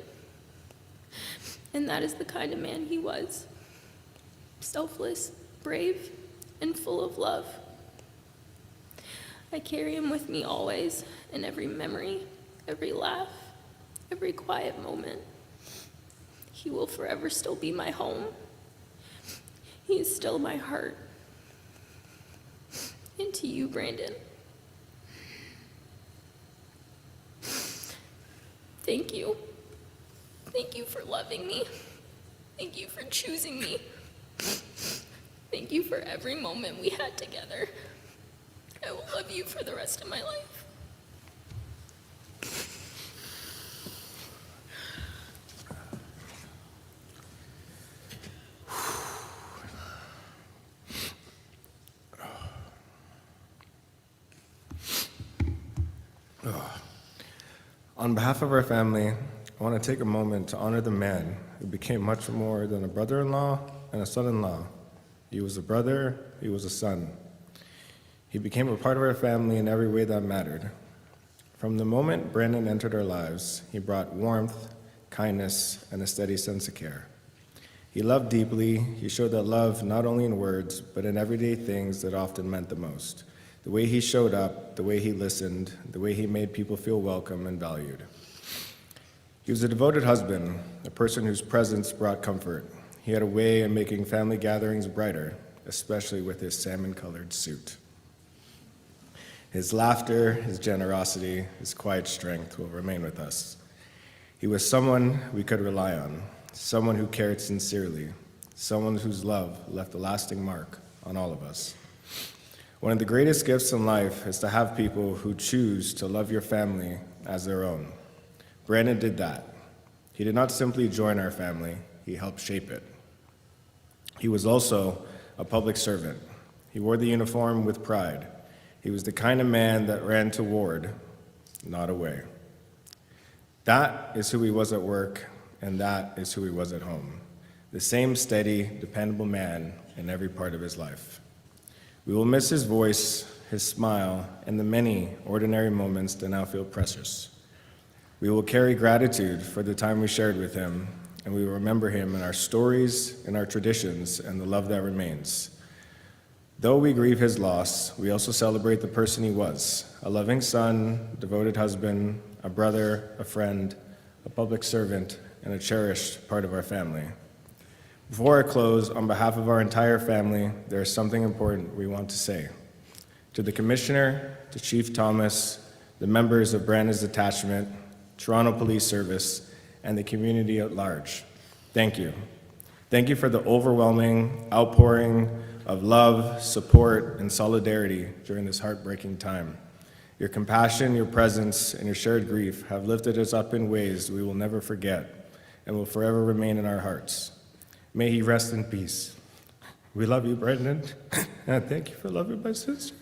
G: And that is the kind of man he was. Selfless, brave, and full of love. I carry him with me always, in every memory, every laugh, every quiet moment. He will forever still be my home. He is still my heart. And to you, Brandon, thank you. Thank you for loving me. Thank you for choosing me. Thank you for every moment we had together. I will love you for the rest of my life.
F: On behalf of our family, I want to take a moment to honor the man who became much more than a brother-in-law and a son-in-law. He was a brother, he was a son. He became a part of our family in every way that mattered. From the moment Brandon entered our lives, he brought warmth, kindness, and a steady sense of care. He loved deeply. He showed that love not only in words, but in everyday things that often meant the most. The way he showed up, the way he listened, the way he made people feel welcome and valued. He was a devoted husband, a person whose presence brought comfort. He had a way of making family gatherings brighter, especially with his salmon-colored suit. His laughter, his generosity, his quiet strength will remain with us. He was someone we could rely on, someone who cared sincerely, someone whose love left a lasting mark on all of us. One of the greatest gifts in life is to have people who choose to love your family as their own. Brandon did that. He did not simply join our family, he helped shape it. He was also a public servant. He wore the uniform with pride. He was the kind of man that ran toward, not away. That is who he was at work, and that is who he was at home. The same steady, dependable man in every part of his life. We will miss his voice, his smile, and the many ordinary moments that now feel precious. We will carry gratitude for the time we shared with him, and we will remember him in our stories, in our traditions, and the love that remains. Though we grieve his loss, we also celebrate the person he was, a loving son, devoted husband, a brother, a friend, a public servant, and a cherished part of our family. Before I close, on behalf of our entire family, there is something important we want to say. To the Commissioner, to Chief Thomas, the members of Brandon's detachment, Toronto Police Service, and the community at large, thank you. Thank you for the overwhelming outpouring of love, support, and solidarity during this heartbreaking time. Your compassion, your presence, and your shared grief have lifted us up in ways we will never forget and will forever remain in our hearts. May he rest in peace. We love you, Brendan, and thank you for loving my sister.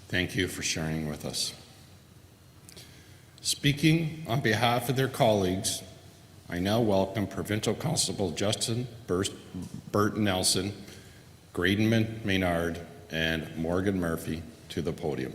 A: Thank you for sharing with us. Speaking on behalf of their colleagues, I now welcome Provincial Constable Justin Burton Nelson, Graydon Maynard, and Morgan Murphy to the podium.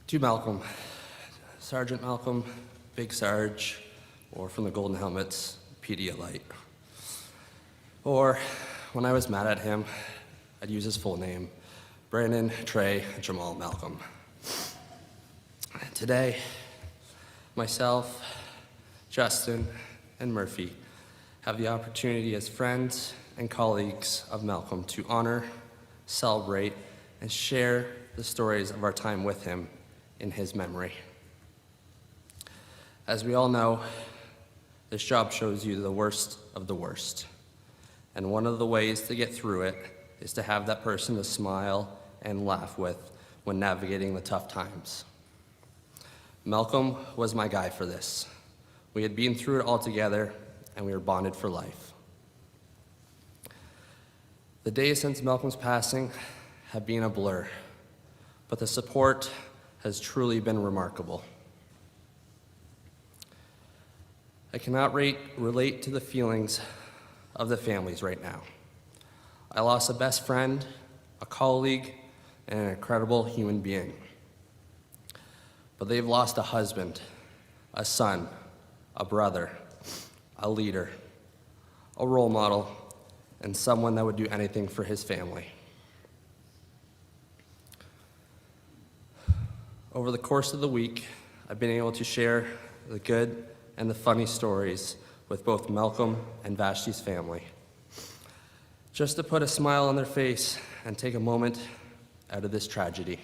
H: To Malcolm, Sergeant Malcolm, Big Sarge, or from the Golden Helmets, Pedialyte. Or, when I was mad at him, I'd use his full name, Brandon Trey Jamal Malcolm. Today, myself, Justin, and Murphy have the opportunity as friends and colleagues of Malcolm to honor, celebrate, and share the stories of our time with him in his memory. As we all know, this job shows you the worst of the worst. And one of the ways to get through it is to have that person to smile and laugh with when navigating the tough times. Malcolm was my guy for this. We had been through it all together, and we were bonded for life. The days since Malcolm's passing have been a blur, but the support has truly been remarkable. I cannot relate to the feelings of the families right now. I lost a best friend, a colleague, and an incredible human being. But they've lost a husband, a son, a brother, a leader, a role model, and someone that would do anything for his family. Over the course of the week, I've been able to share the good and the funny stories with both Malcolm and Vashti's family, just to put a smile on their face and take a moment out of this tragedy.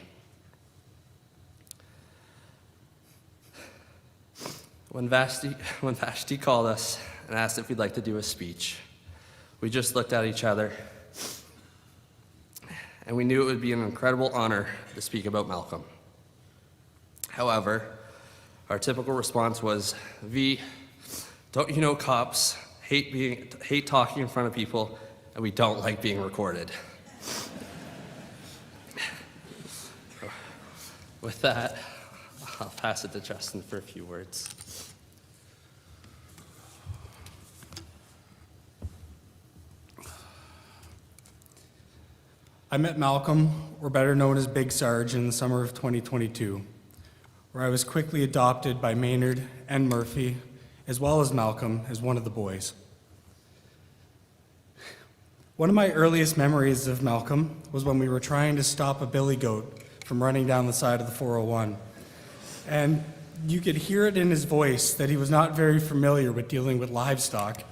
H: When Vashti called us and asked if we'd like to do a speech, we just looked at each other, and we knew it would be an incredible honor to speak about Malcolm. However, our typical response was, V, don't you know cops hate talking in front of people, and we don't like being recorded. With that, I'll pass it to Justin for a few words.
I: I met Malcolm, or better known as Big Sarge, in the summer of 2022, where I was quickly adopted by Maynard and Murphy, as well as Malcolm, as one of the boys. One of my earliest memories of Malcolm was when we were trying to stop a billy goat from running down the side of the 401. And you could hear it in his voice that he was not very familiar with dealing with livestock.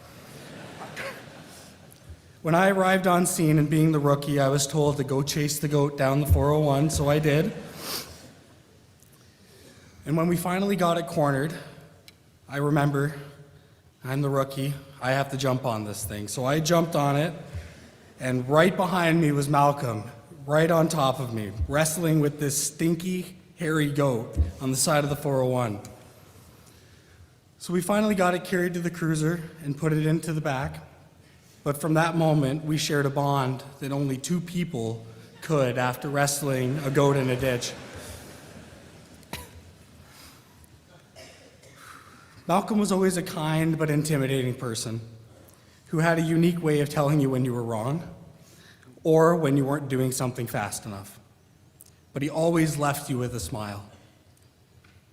I: When I arrived on scene, and being the rookie, I was told to go chase the goat down the 401, so I did. And when we finally got it cornered, I remember, I'm the rookie, I have to jump on this thing. So I jumped on it, and right behind me was Malcolm, right on top of me, wrestling with this stinky, hairy goat on the side of the 401. So we finally got it carried to the cruiser and put it into the back. But from that moment, we shared a bond that only two people could after wrestling a goat in a ditch. Malcolm was always a kind but intimidating person who had a unique way of telling you when you were wrong or when you weren't doing something fast enough. But he always left you with a smile.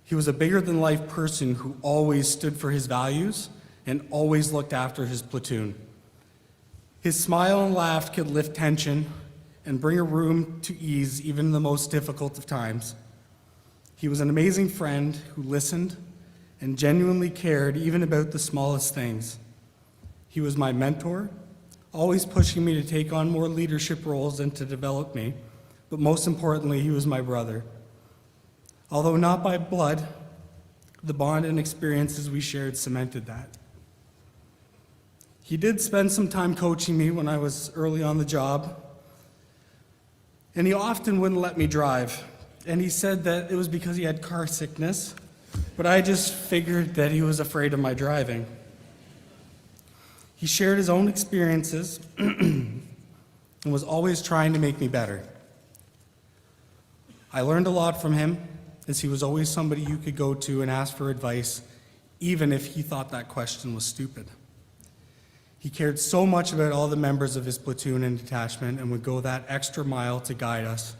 I: He was a bigger-than-life person who always stood for his values and always looked after his platoon. His smile and laugh could lift tension and bring a room to ease even in the most difficult of times. He was an amazing friend who listened and genuinely cared even about the smallest things. He was my mentor, always pushing me to take on more leadership roles and to develop me, but most importantly, he was my brother. Although not by blood, the bond and experiences we shared cemented that. He did spend some time coaching me when I was early on the job, and he often wouldn't let me drive. And he said that it was because he had car sickness, but I just figured that he was afraid of my driving. He shared his own experiences and was always trying to make me better. I learned a lot from him, as he was always somebody you could go to and ask for advice, even if he thought that question was stupid. He cared so much about all the members of his platoon and detachment and would go that extra mile to guide us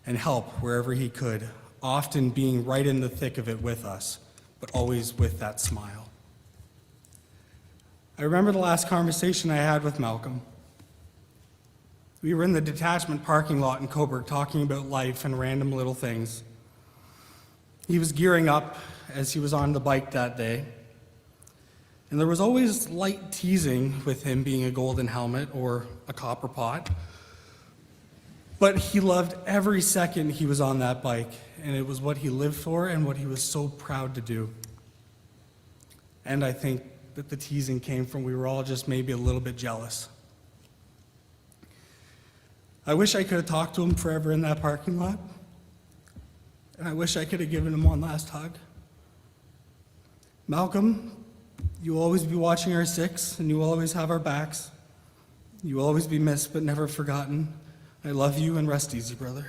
I: and help wherever he could, often being right in the thick of it with us, but always with that smile. I remember the last conversation I had with Malcolm. We were in the detachment parking lot in Cobourg talking about life and random little things. He was gearing up as he was on the bike that day. And there was always light teasing with him being a golden helmet or a copper pot. But he loved every second he was on that bike, and it was what he lived for and what he was so proud to do. And I think that the teasing came from we were all just maybe a little bit jealous. I wish I could have talked to him forever in that parking lot, and I wish I could have given him one last hug. Malcolm, you will always be watching our six, and you will always have our backs. You will always be missed, but never forgotten. I love you, and rest easy, brother.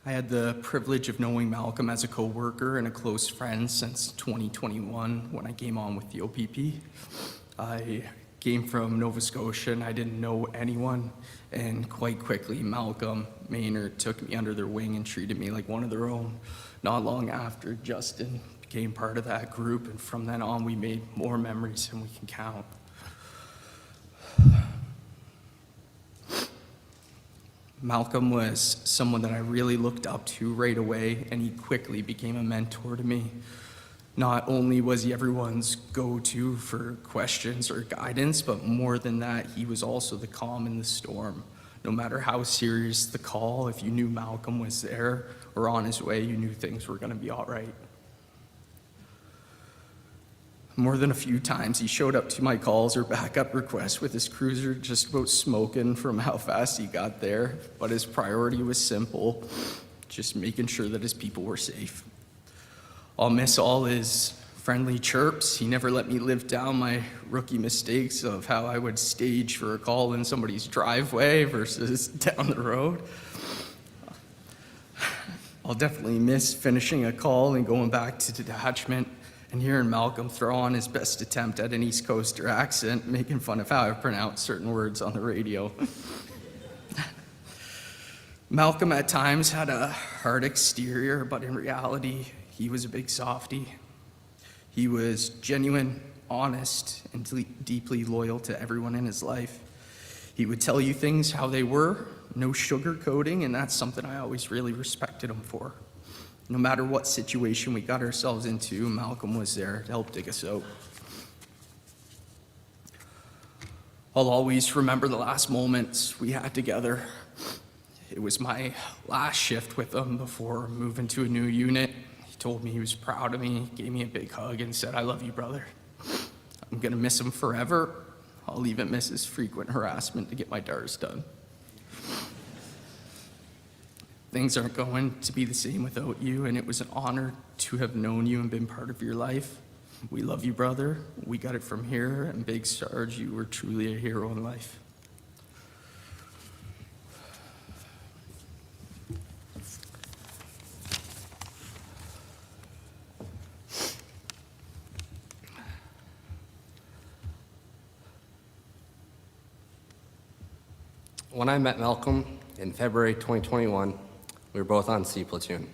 J: I had the privilege of knowing Malcolm as a co-worker and a close friend since 2021 when I came on with the OPP. I came from Nova Scotia and I didn't know anyone, and quite quickly Malcolm, Maynard took me under their wing and treated me like one of their own. Not long after, Justin became part of that group, and from then on we made more memories than we can count. Malcolm was someone that I really looked up to right away, and he quickly became a mentor to me. Not only was he everyone's go-to for questions or guidance, but more than that, he was also the calm in the storm. No matter how serious the call, if you knew Malcolm was there or on his way, you knew things were going to be all right. More than a few times, he showed up to my calls or backup requests with his cruiser just about smoking from how fast he got there, but his priority was simple, just making sure that his people were safe. I'll miss all his friendly chirps. He never let me live down my rookie mistakes of how I would stage for a call in somebody's driveway versus down the road. I'll definitely miss finishing a call and going back to detachment and hearing Malcolm throw on his best attempt at an East Coaster accent, making fun of how I pronounce certain words on the radio. Malcolm at times had a hard exterior, but in reality, he was a big softie. He was genuine, honest, and deeply loyal to everyone in his life. He would tell you things how they were, no sugarcoating, and that's something I always really respected him for. No matter what situation we got ourselves into, Malcolm was there to help dig us out. I'll always remember the last moments we had together. It was my last shift with him before moving to a new unit. He told me he was proud of me, gave me a big hug, and said, "I love you, brother. I'm gonna miss him forever. I'll even miss his frequent harassment to get my DARS done." Things aren't going to be the same without you, and it was an honor to have known you and been part of your life. We love you, brother. We got it from here, and Big Sarge, you were truly a hero in life.
H: When I met Malcolm in February 2021, we were both on C Platoon.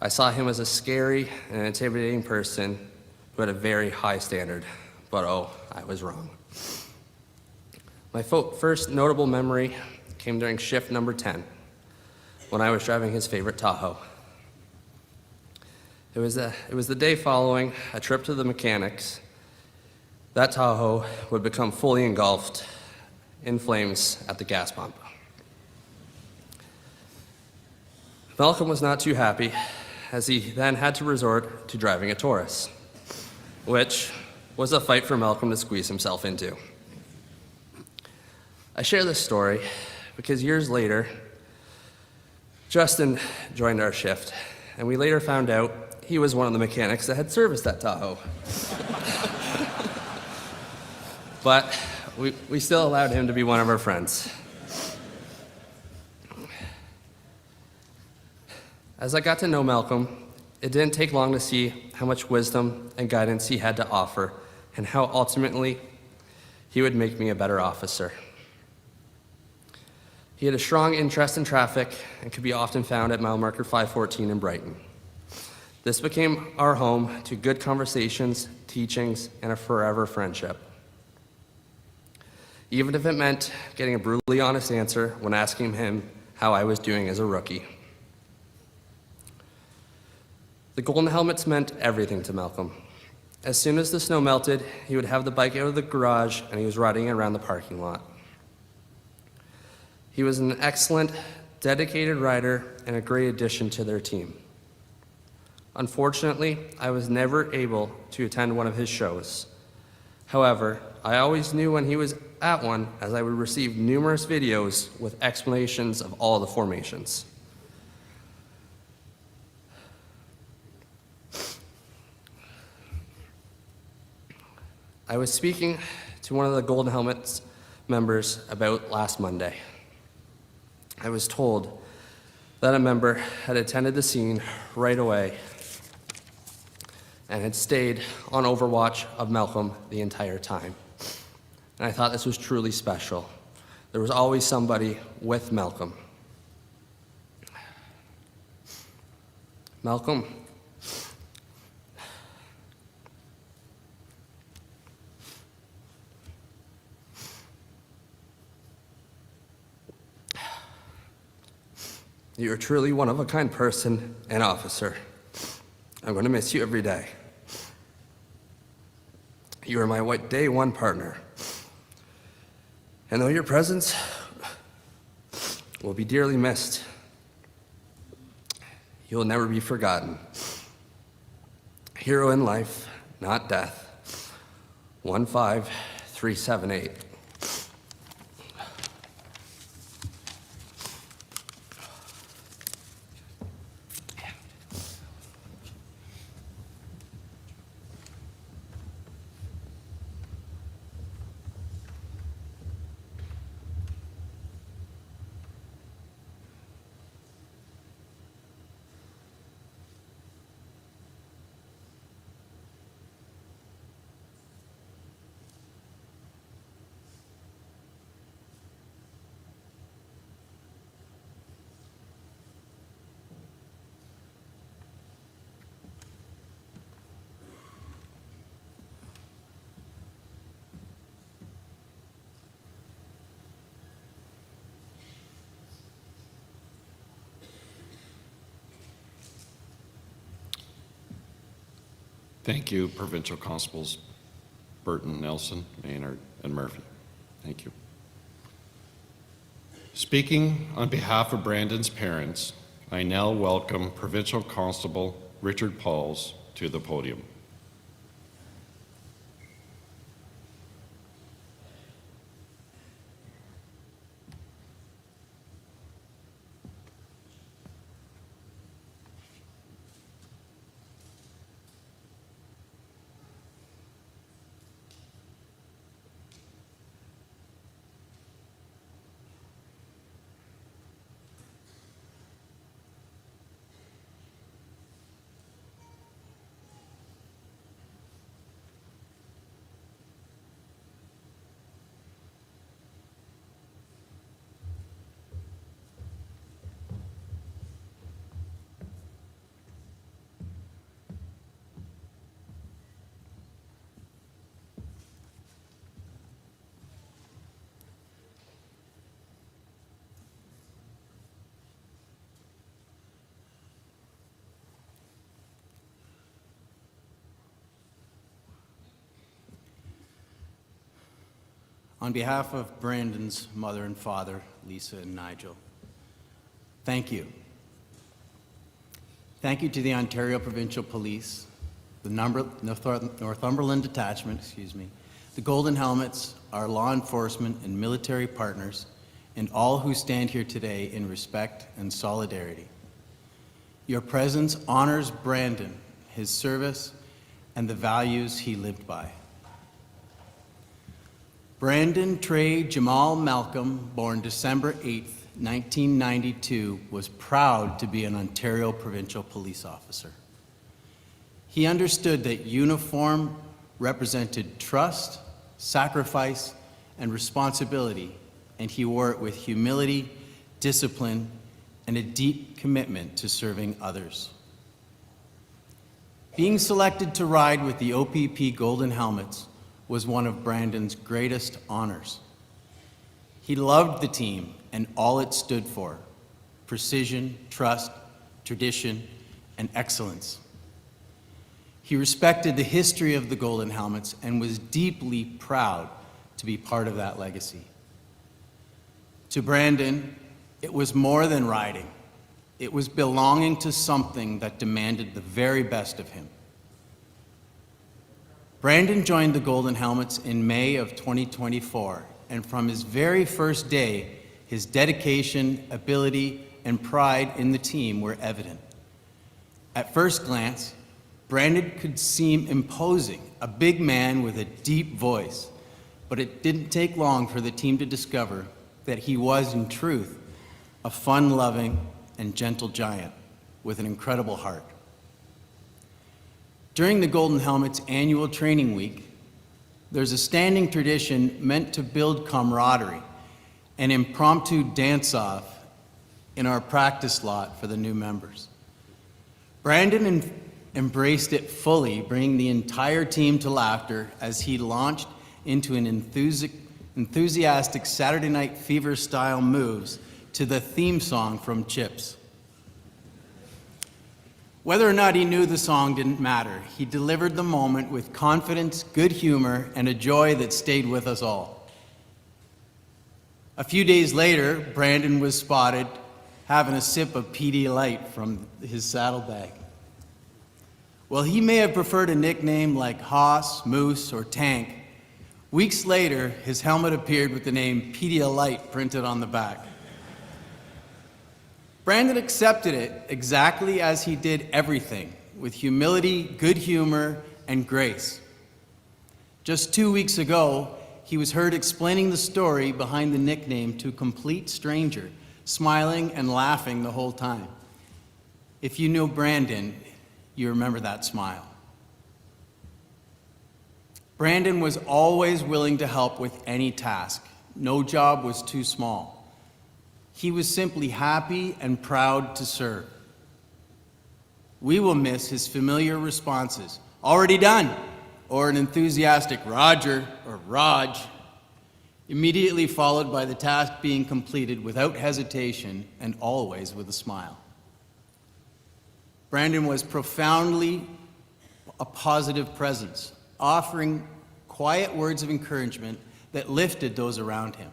H: I saw him as a scary and intimidating person who had a very high standard, but oh, I was wrong. My first notable memory came during shift number 10, when I was driving his favorite Tahoe. It was the day following a trip to the mechanics. That Tahoe would become fully engulfed in flames at the gas pump. Malcolm was not too happy, as he then had to resort to driving a Taurus, which was a fight for Malcolm to squeeze himself into. I share this story because years later, Justin joined our shift, and we later found out he was one of the mechanics that had serviced that Tahoe. But we still allowed him to be one of our friends. As I got to know Malcolm, it didn't take long to see how much wisdom and guidance he had to offer, and how ultimately he would make me a better officer. He had a strong interest in traffic and could be often found at mile marker 514 in Brighton. This became our home to good conversations, teachings, and a forever friendship. Even if it meant getting a brutally honest answer when asking him how I was doing as a rookie. The golden helmets meant everything to Malcolm. As soon as the snow melted, he would have the bike out of the garage and he was riding around the parking lot. He was an excellent, dedicated rider and a great addition to their team. Unfortunately, I was never able to attend one of his shows. However, I always knew when he was at one, as I would receive numerous videos with explanations of all the formations. I was speaking to one of the Golden Helmets members about last Monday. I was told that a member had attended the scene right away and had stayed on overwatch of Malcolm the entire time. And I thought this was truly special. There was always somebody with Malcolm. You're truly one of a kind person and officer. I'm going to miss you every day. You are my day one partner. And though your presence will be dearly missed, you'll never be forgotten. Hero in life, not death. 15378.
A: Thank you, Provincial Constables Burton, Nelson, Maynard, and Murphy. Thank you. Speaking on behalf of Brandon's parents, I now welcome Provincial Constable Richard Pauls to the podium.
K: On behalf of Brandon's mother and father, Lisa and Nigel, thank you. Thank you to the Ontario Provincial Police, the Northumberland Detachment, the Golden Helmets, our law enforcement and military partners, and all who stand here today in respect and solidarity. Your presence honors Brandon, his service, and the values he lived by. Brandon Trey Jamal Malcolm, born December 8, 1992, was proud to be an Ontario Provincial Police officer. He understood that uniform represented trust, sacrifice, and responsibility, and he wore it with humility, discipline, and a deep commitment to serving others. Being selected to ride with the OPP Golden Helmets was one of Brandon's greatest honors. He loved the team and all it stood for: precision, trust, tradition, and excellence. He respected the history of the Golden Helmets and was deeply proud to be part of that legacy. To Brandon, it was more than riding. It was belonging to something that demanded the very best of him. Brandon joined the Golden Helmets in May of 2024, and from his very first day, his dedication, ability, and pride in the team were evident. At first glance, Brandon could seem imposing, a big man with a deep voice, but it didn't take long for the team to discover that he was, in truth, a fun-loving and gentle giant with an incredible heart. During the Golden Helmets annual training week, there's a standing tradition meant to build camaraderie, an impromptu dance-off in our practice lot for the new members. Brandon embraced it fully, bringing the entire team to laughter as he launched into an enthusiastic Saturday Night Fever-style moves to the theme song from Chips. Whether or not he knew the song didn't matter. He delivered the moment with confidence, good humor, and a joy that stayed with us all. A few days later, Brandon was spotted having a sip of Pedialyte from his saddlebag. While he may have preferred a nickname like Hoss, Moose, or Tank, weeks later, his helmet appeared with the name Pedialyte printed on the back. Brandon accepted it exactly as he did everything, with humility, good humor, and grace. Just 2 weeks ago, he was heard explaining the story behind the nickname to a complete stranger, smiling and laughing the whole time. If you know Brandon, you remember that smile. Brandon was always willing to help with any task. No job was too small. He was simply happy and proud to serve. We will miss his familiar responses, "Already done," or an enthusiastic "Roger" or "Raj," immediately followed by the task being completed without hesitation and always with a smile. Brandon was profoundly a positive presence, offering quiet words of encouragement that lifted those around him.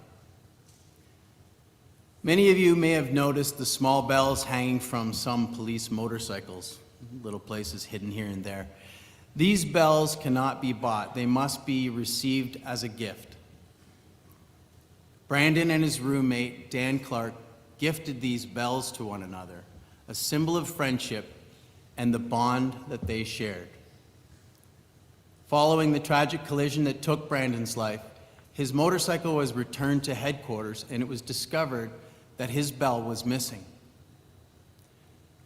K: Many of you may have noticed the small bells hanging from some police motorcycles, little places hidden here and there. These bells cannot be bought. They must be received as a gift. Brandon and his roommate, Dan Clark, gifted these bells to one another, a symbol of friendship and the bond that they shared. Following the tragic collision that took Brandon's life, his motorcycle was returned to headquarters and it was discovered that his bell was missing.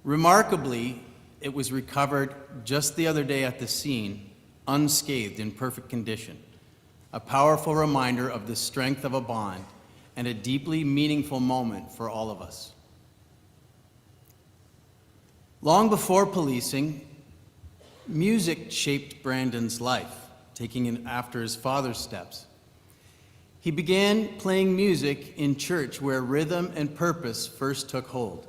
K: Remarkably, it was recovered just the other day at the scene, unscathed, in perfect condition, a powerful reminder of the strength of a bond and a deeply meaningful moment for all of us. Long before policing, music shaped Brandon's life, taking in after his father's steps. He began playing music in church where rhythm and purpose first took hold.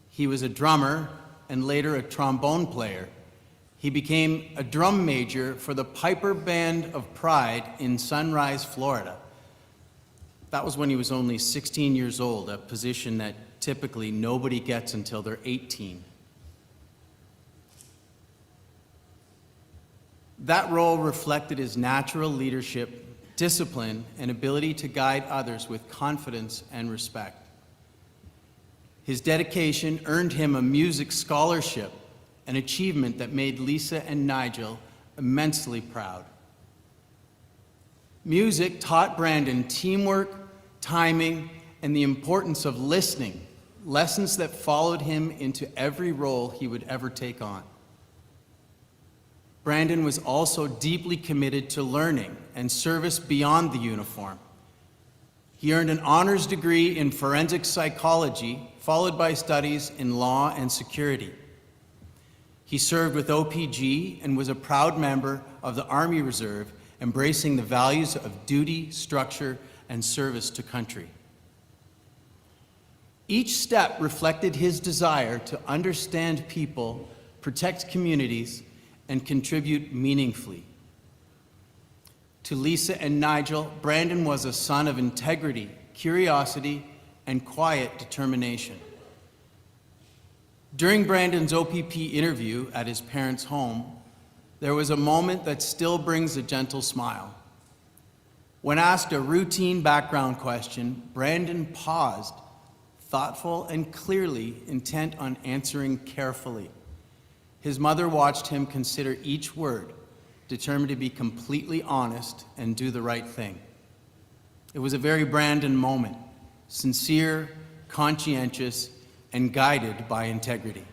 K: He was a drummer and later a trombone player. He became a drum major for the Piper Band of Pride in Sunrise, Florida. That was when he was only 16 years old, a position that typically nobody gets until they're 18. That role reflected his natural leadership, discipline, and ability to guide others with confidence and respect. His dedication earned him a music scholarship, an achievement that made Lisa and Nigel immensely proud. Music taught Brandon teamwork, timing, and the importance of listening, lessons that followed him into every role he would ever take on. Brandon was also deeply committed to learning and service beyond the uniform. He earned an honors degree in forensic psychology, followed by studies in law and security. He served with OPG and was a proud member of the Army Reserve, embracing the values of duty, structure, and service to country. Each step reflected his desire to understand people, protect communities, and contribute meaningfully. To Lisa and Nigel, Brandon was a son of integrity, curiosity, and quiet determination. During Brandon's OPP interview at his parents' home, there was a moment that still brings a gentle smile. When asked a routine background question, Brandon paused, thoughtful and clearly intent on answering carefully. His mother watched him consider each word, determined to be completely honest and do the right thing. It was a very Brandon moment, sincere, conscientious, and guided by integrity.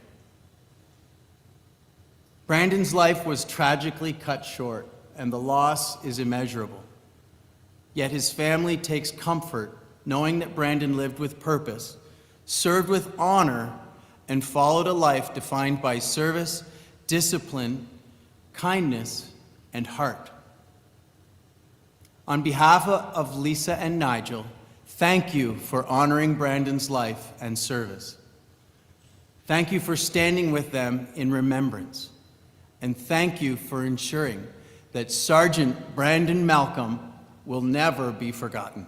K: Brandon's life was tragically cut short, and the loss is immeasurable. Yet his family takes comfort knowing that Brandon lived with purpose, served with honor, and followed a life defined by service, discipline, kindness, and heart. On behalf of Lisa and Nigel, thank you for honoring Brandon's life and service. Thank you for standing with them in remembrance. And thank you for ensuring that Sergeant Brandon Malcolm will never be forgotten.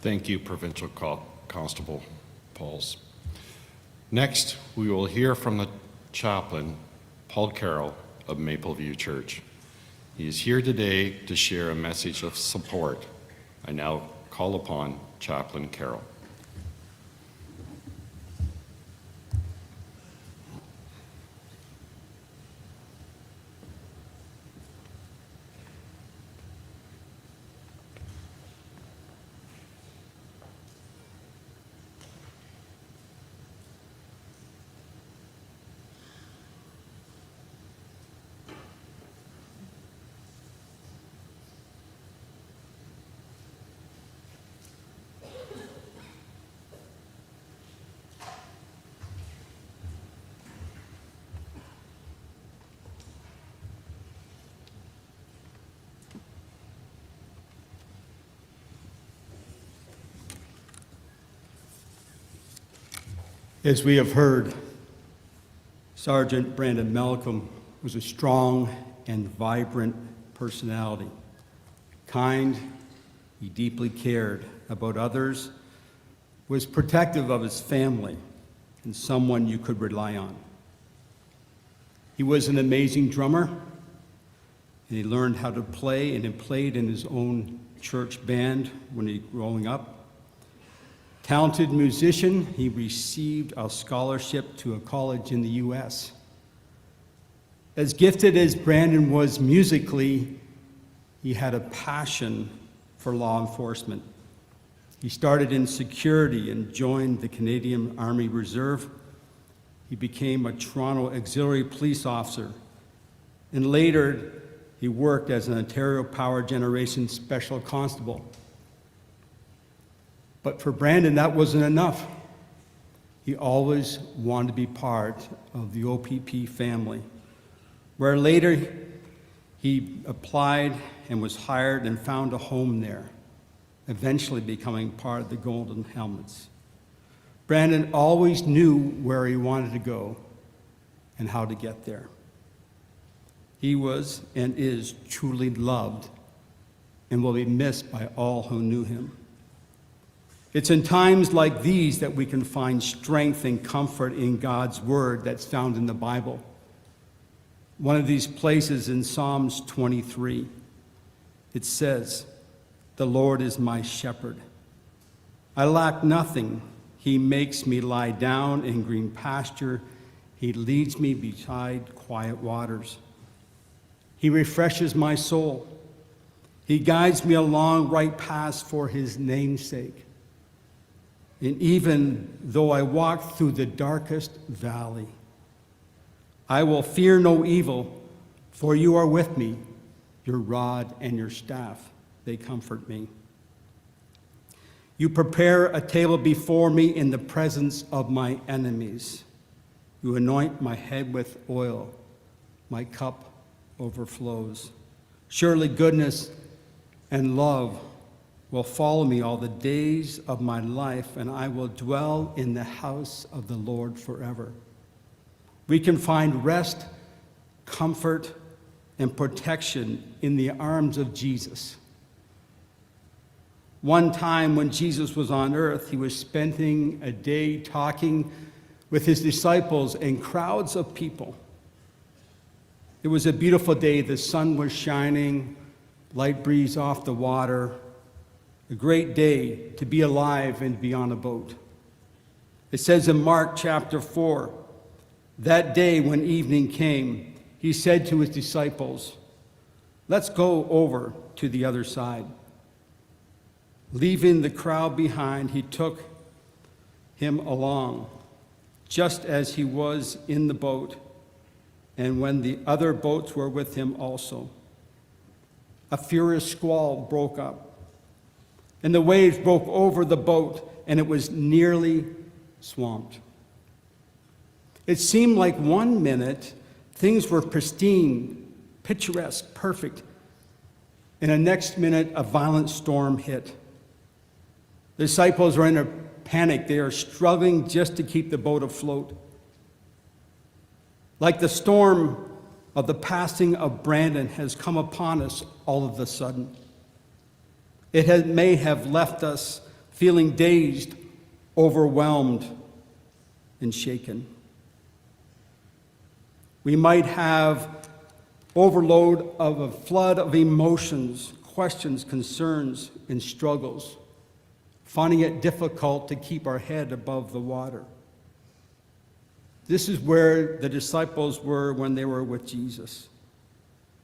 A: Thank you, Provincial Constable Pauls. Next, we will hear from the chaplain, Paul Carroll of Mapleview Church. He is here today to share a message of support. I now call upon Chaplain Carroll.
L: As we have heard, Sergeant Brandon Malcolm was a strong and vibrant personality. Kind, he deeply cared about others, was protective of his family, and someone you could rely on. He was an amazing drummer, and he learned how to play, and he played in his own church band when he was growing up. Talented musician, he received a scholarship to a college in the U.S. As gifted as Brandon was musically, he had a passion for law enforcement. He started in security and joined the Canadian Army Reserve. He became a Toronto Auxiliary Police Officer, and later he worked as an Ontario Power Generation Special Constable. But for Brandon, that wasn't enough. He always wanted to be part of the OPP family, where later he applied and was hired and found a home there, eventually becoming part of the Golden Helmets. Brandon always knew where he wanted to go and how to get there. He was and is truly loved and will be missed by all who knew him. It's in times like these that we can find strength and comfort in God's word that's found in the Bible. One of these places in Psalms 23, it says, "The Lord is my shepherd. I lack nothing. He makes me lie down in green pasture. He leads me beside quiet waters. He refreshes my soul. He guides me along right paths for his name's sake. And even though I walk through the darkest valley, I will fear no evil, for you are with me. Your rod and your staff, they comfort me. You prepare a table before me in the presence of my enemies. You anoint my head with oil. My cup overflows. Surely goodness and love will follow me all the days of my life, and I will dwell in the house of the Lord forever." We can find rest, comfort, and protection in the arms of Jesus. One time when Jesus was on earth, he was spending a day talking with his disciples and crowds of people. It was a beautiful day. The sun was shining, light breeze off the water. A great day to be alive and be on a boat. It says in Mark chapter 4, That day, when evening came, he said to his disciples, "Let's go over to the other side." Leaving the crowd behind, he took him along, just as he was in the boat, and when the other boats were with him also. A furious squall broke up, and the waves broke over the boat, and it was nearly swamped. It seemed like 1 minute things were pristine, picturesque, perfect, and the next minute a violent storm hit. The disciples are in a panic. They are struggling just to keep the boat afloat. Like the storm of the passing of Brandon has come upon us all of a sudden. May have left us feeling dazed, overwhelmed, and shaken. We might have overload of a flood of emotions, questions, concerns, and struggles, finding it difficult to keep our head above the water. This is where the disciples were when they were with Jesus.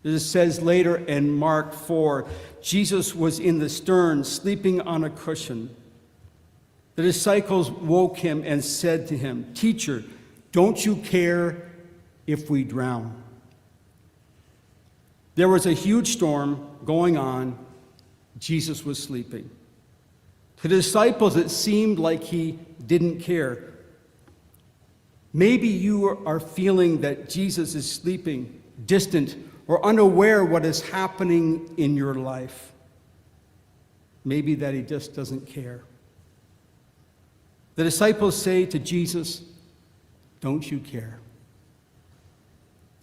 L: It says later in Mark 4, Jesus was in the stern, sleeping on a cushion. The disciples woke him and said to him, "Teacher, don't you care if we drown?" There was a huge storm going on. Jesus was sleeping. To the disciples, it seemed like he didn't care. Maybe you are feeling that Jesus is sleeping, distant, or unaware what is happening in your life. Maybe that he just doesn't care. The disciples say to Jesus, "Don't you care?"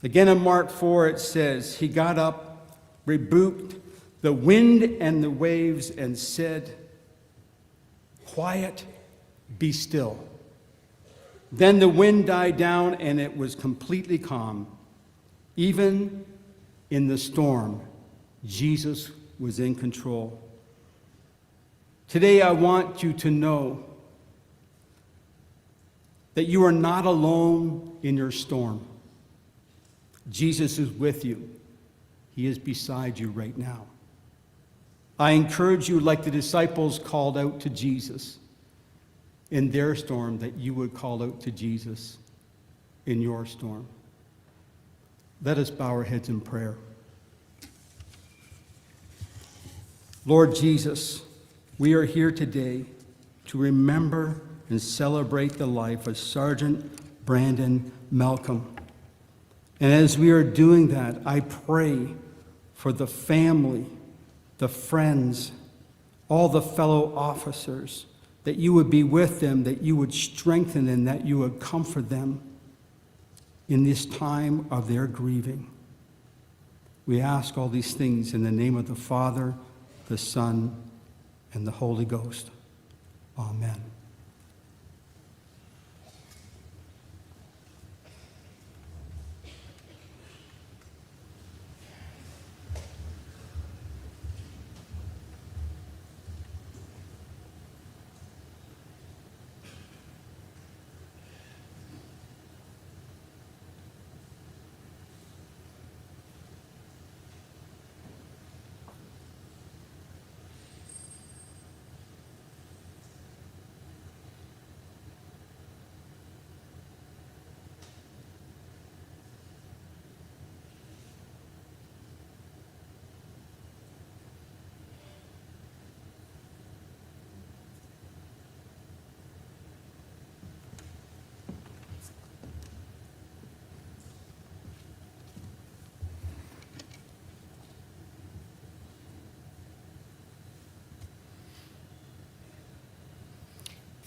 L: Again in Mark 4 it says, he got up, rebuked the wind and the waves, and said, "Quiet, be still." Then the wind died down and it was completely calm. Even in the storm, Jesus was in control. Today I want you to know that you are not alone in your storm. Jesus is with you. He is beside you right now. I encourage you, like the disciples called out to Jesus in their storm, that you would call out to Jesus in your storm. Let us bow our heads in prayer. Lord Jesus, we are here today to remember and celebrate the life of Sergeant Brandon Malcolm. And as we are doing that, I pray for the family, the friends, all the fellow officers, that you would be with them, that you would strengthen them, that you would comfort them in this time of their grieving. We ask all these things in the name of the Father, the Son, and the Holy Ghost. Amen.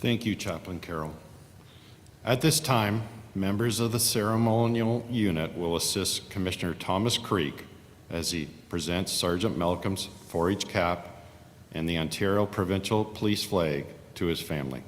A: Thank you, Chaplain Carroll. At this time, members of the ceremonial unit will assist Commissioner Thomas Creek as he presents Sergeant Malcolm's 4-H cap and the Ontario Provincial Police flag to his family.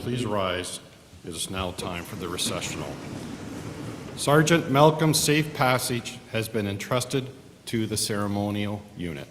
A: please rise. It is now time for the recessional. Sergeant Malcolm's safe passage has been entrusted to the ceremonial unit.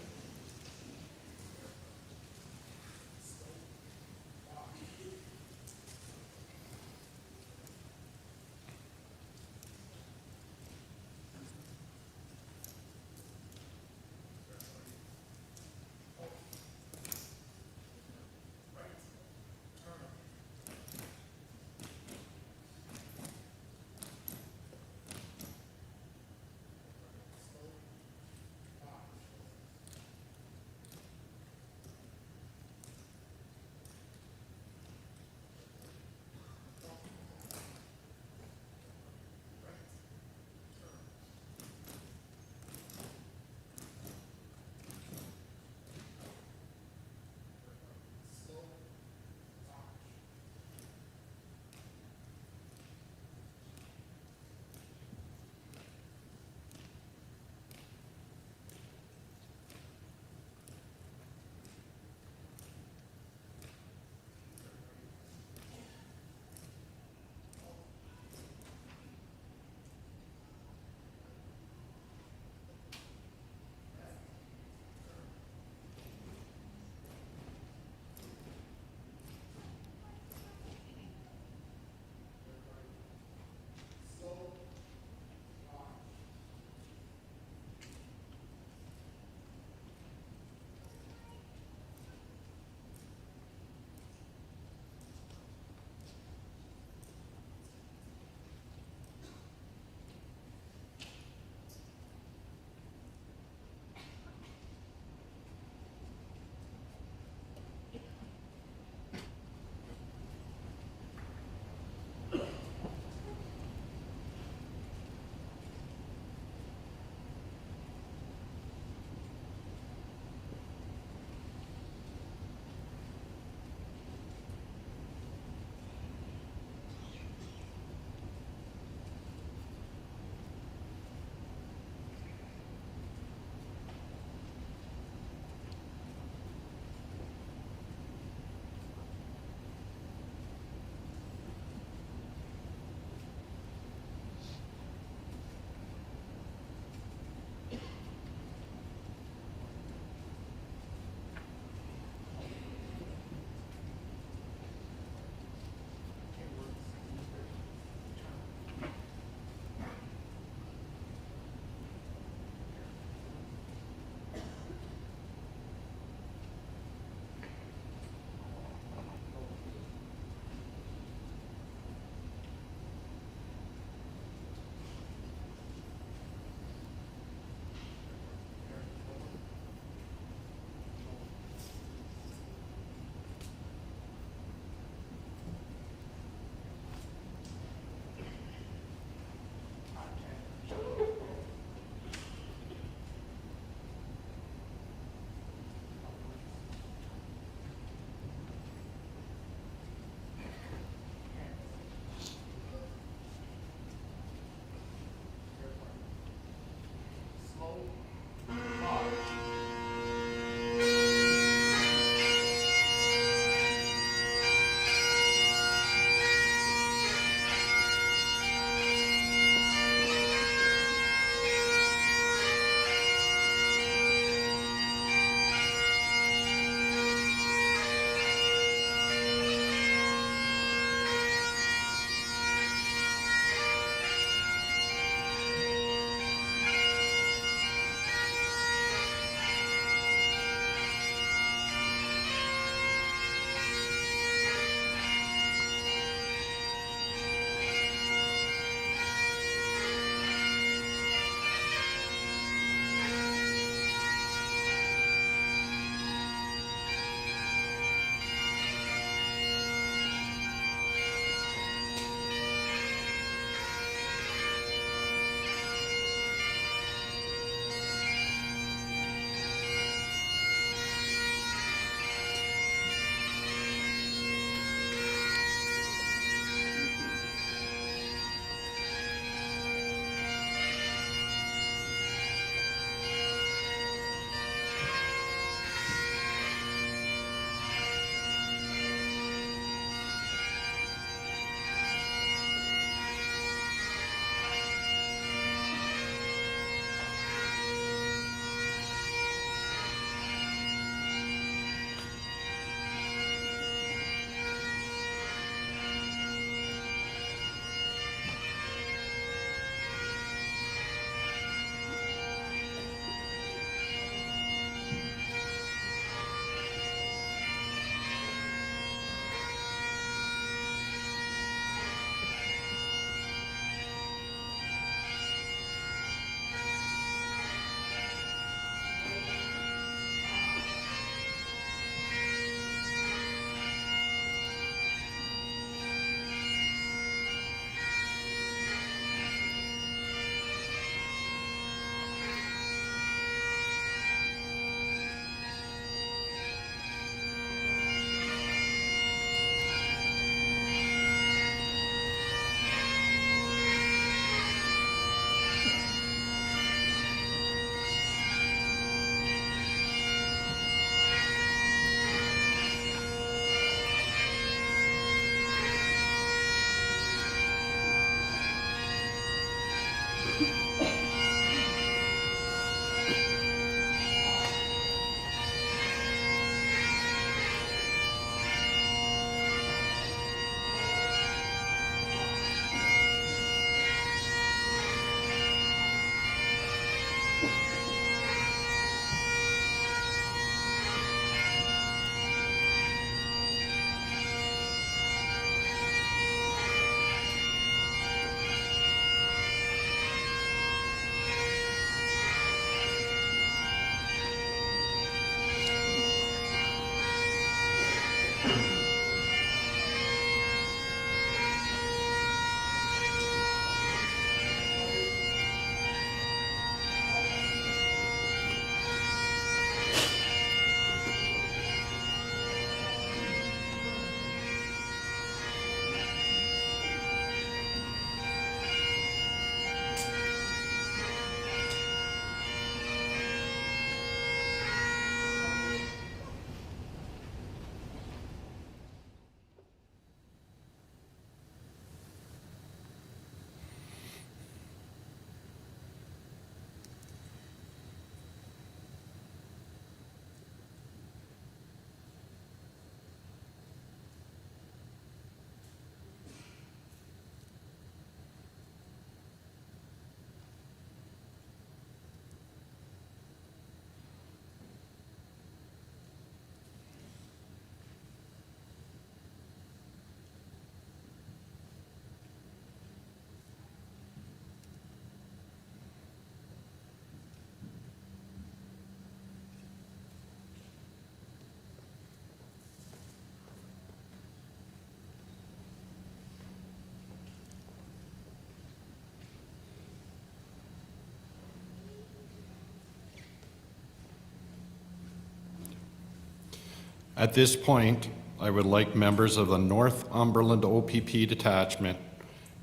A: At this point, I would like members of the Northumberland OPP detachment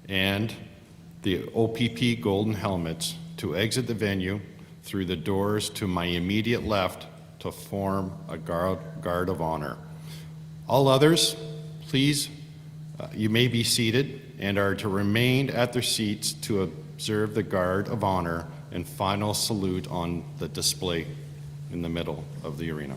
A: and the OPP Golden Helmets to exit the venue through the doors to my immediate left to form a guard of honor. All others, please, you may be seated and are to remain at their seats to observe the guard of honor and final salute on the display in the middle of the arena.